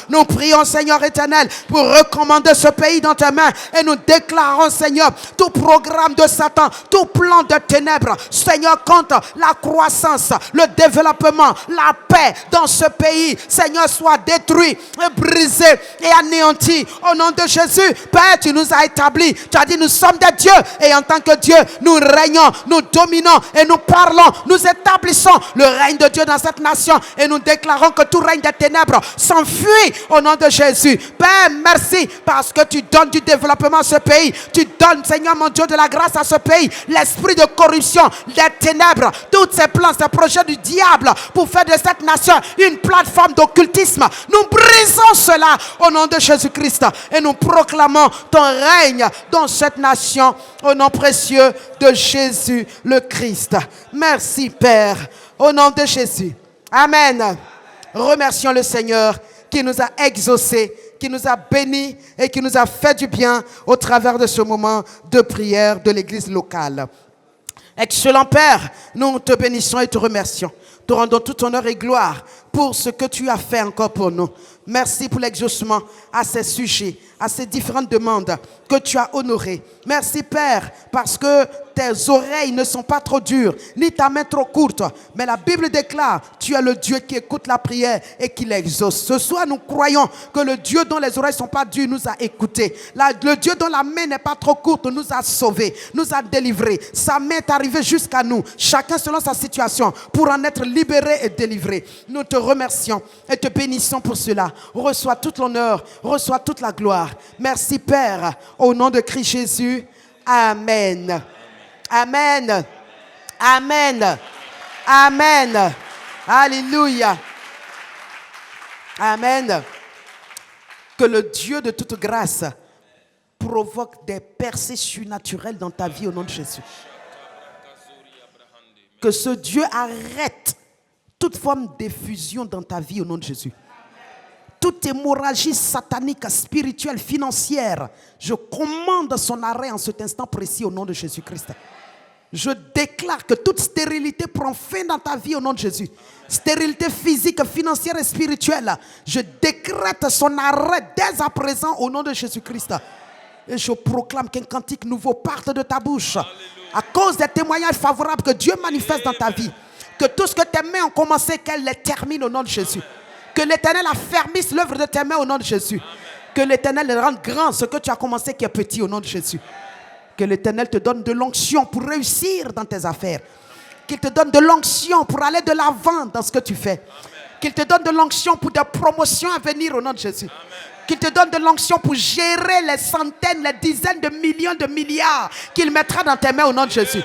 Nous prions, Seigneur éternel, pour recommander ce pays dans tes mains et nous déclarons, Seigneur, tout programme de Satan, tout plan de ténèbres, Seigneur, contre la croissance, le développement, la paix dans ce pays, Seigneur, soit détruit et brisé et anéanti au nom de Jésus. Père, tu nous as établis, tu as dit nous sommes des dieux et en tant que Dieu, nous régnons, nous dominons et nous parlons, nous établissons le règne de Dieu dans cette nation et nous déclarons que tout règne des ténèbres s'enfuit au nom de Jésus. Père, merci parce que tu donnes du développement à ce pays, tu donnes, Seigneur mon Dieu, de la grâce à ce pays. L'esprit de corruption, des ténèbres, tous ces plans, ces projets du diable pour faire de cette nation une plateforme d'occultisme, nous brisons cela au nom de Jésus-Christ et nous proclamons ton règne dans cette nation au nom précieux de Jésus le Christ. Merci Père, au nom de Jésus. Amen. Remercions le Seigneur qui nous a exaucés, qui nous a bénis et qui nous a fait du bien au travers de ce moment de prière de l'église locale. Excellent Père, nous te bénissons et te remercions. Te rendons tout honneur et gloire pour ce que tu as fait encore pour nous. Merci pour l'exaucement à ces sujets, à ces différentes demandes que tu as honorées. Merci Père, parce que tes oreilles ne sont pas trop dures, ni ta main trop courte. Mais la Bible déclare, tu es le Dieu qui écoute la prière et qui l'exauce. Ce soir, nous croyons que le Dieu dont les oreilles ne sont pas dures nous a écoutés. Le Dieu dont la main n'est pas trop courte nous a sauvés, nous a délivrés. Sa main est arrivée jusqu'à nous, chacun selon sa situation, pour en être libéré et délivré. Nous te remercions et te bénissons pour cela. Reçois toute l'honneur, reçois toute la gloire. Merci Père, au nom de Christ Jésus. Amen. Amen. Amen. Amen. Alléluia. Amen. Que le Dieu de toute grâce provoque des percées surnaturelles dans ta vie au nom de Jésus. Que ce Dieu arrête toute forme d'effusion dans ta vie au nom de Jésus. Toute hémorragie satanique, spirituelle, financière, je commande son arrêt en cet instant précis au nom de Jésus-Christ. Je déclare que toute stérilité prend fin dans ta vie au nom de Jésus. Stérilité physique, financière et spirituelle. Je décrète son arrêt dès à présent au nom de Jésus-Christ. Et je proclame qu'un cantique nouveau parte de ta bouche. À cause des témoignages favorables que Dieu manifeste dans ta vie. Que tout ce que tes mains ont commencé, qu'elles les terminent au nom de Jésus. Que l'Éternel affermisse l'œuvre de tes mains au nom de Jésus. Que l'Éternel rende grand ce que tu as commencé qui est petit au nom de Jésus. Que l'Éternel te donne de l'onction pour réussir dans tes affaires. Qu'il te donne de l'onction pour aller de l'avant dans ce que tu fais. Qu'il te donne de l'onction pour des promotions à venir au nom de Jésus. Qu'il te donne de l'onction pour gérer les centaines, les dizaines de millions, de milliards qu'il mettra dans tes mains au nom de Jésus.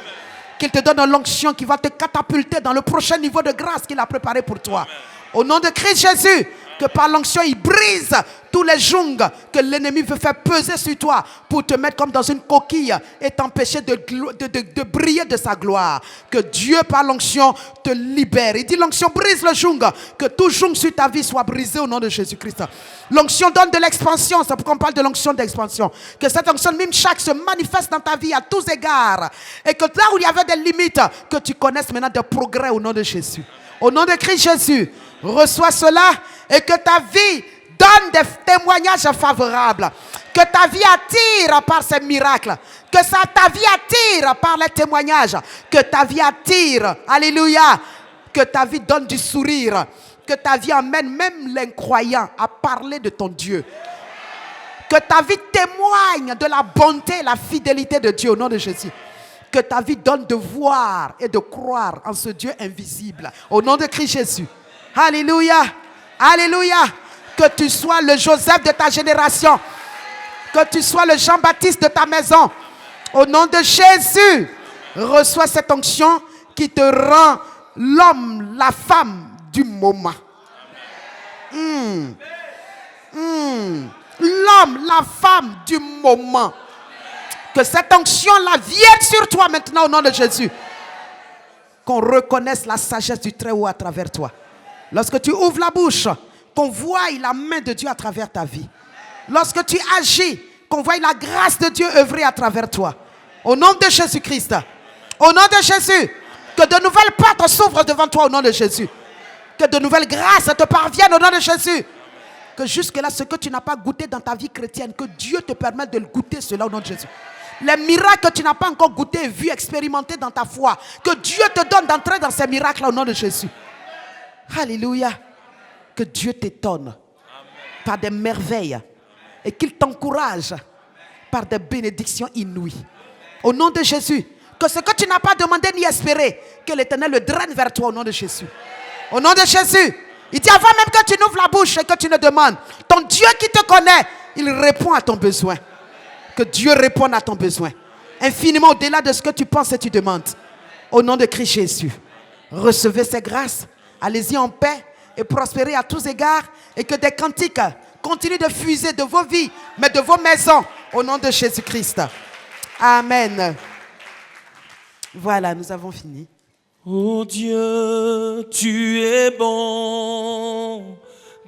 Qu'il te donne l'onction qui va te catapulter dans le prochain niveau de grâce qu'il a préparé pour toi. Au nom de Christ Jésus, que par l'onction, il brise tous les jongs que l'ennemi veut faire peser sur toi pour te mettre comme dans une coquille et t'empêcher de briller de sa gloire. Que Dieu, par l'onction, te libère. Il dit l'onction brise le jong, que tout jong sur ta vie soit brisé au nom de Jésus-Christ. L'onction donne de l'expansion, c'est pourquoi on parle de l'onction d'expansion. Que cette onction Mimshak se manifeste dans ta vie à tous égards. Et que là où il y avait des limites, que tu connaisses maintenant des progrès au nom de Jésus. Au nom de Christ Jésus, reçois cela et que ta vie donne des témoignages favorables. Que ta vie attire par ces miracles. Que ta vie attire par les témoignages. Que ta vie attire, alléluia. Que ta vie donne du sourire. Que ta vie amène même l'incroyant à parler de ton Dieu. Que ta vie témoigne de la bonté et la fidélité de Dieu au nom de Jésus. Que ta vie donne de voir et de croire en ce Dieu invisible. Au nom de Christ Jésus. Alléluia. Alléluia. Que tu sois le Joseph de ta génération. Que tu sois le Jean-Baptiste de ta maison. Au nom de Jésus. Reçois cette onction qui te rend l'homme, la femme du moment. L'homme, la femme du moment. Que cette onction-là vienne sur toi maintenant au nom de Jésus. Qu'on reconnaisse la sagesse du Très-Haut à travers toi. Lorsque tu ouvres la bouche, qu'on voie la main de Dieu à travers ta vie. Lorsque tu agis, qu'on voie la grâce de Dieu œuvrer à travers toi. Au nom de Jésus-Christ. Au nom de Jésus. Que de nouvelles portes s'ouvrent devant toi au nom de Jésus. Que de nouvelles grâces te parviennent au nom de Jésus. Que jusque-là, ce que tu n'as pas goûté dans ta vie chrétienne, que Dieu te permette de le goûter cela au nom de Jésus. Les miracles que tu n'as pas encore goûté, vu, expérimenté dans ta foi, que Dieu te donne d'entrer dans ces miracles au nom de Jésus. Alléluia. Que Dieu t'étonne par des merveilles et qu'il t'encourage par des bénédictions inouïes. Au nom de Jésus. Que ce que tu n'as pas demandé ni espéré, que l'Éternel le draine vers toi au nom de Jésus. Au nom de Jésus. Il dit avant même que tu n'ouvres la bouche et que tu ne demandes, ton Dieu qui te connaît, il répond à ton besoin. Que Dieu réponde à ton besoin. Infiniment au-delà de ce que tu penses et tu demandes. Au nom de Christ Jésus. Recevez ces grâces. Allez-y en paix et prospérez à tous égards. Et que des cantiques continuent de fuser de vos vies, mais de vos maisons. Au nom de Jésus-Christ. Amen. Voilà, nous avons fini. Oh Dieu, tu es bon.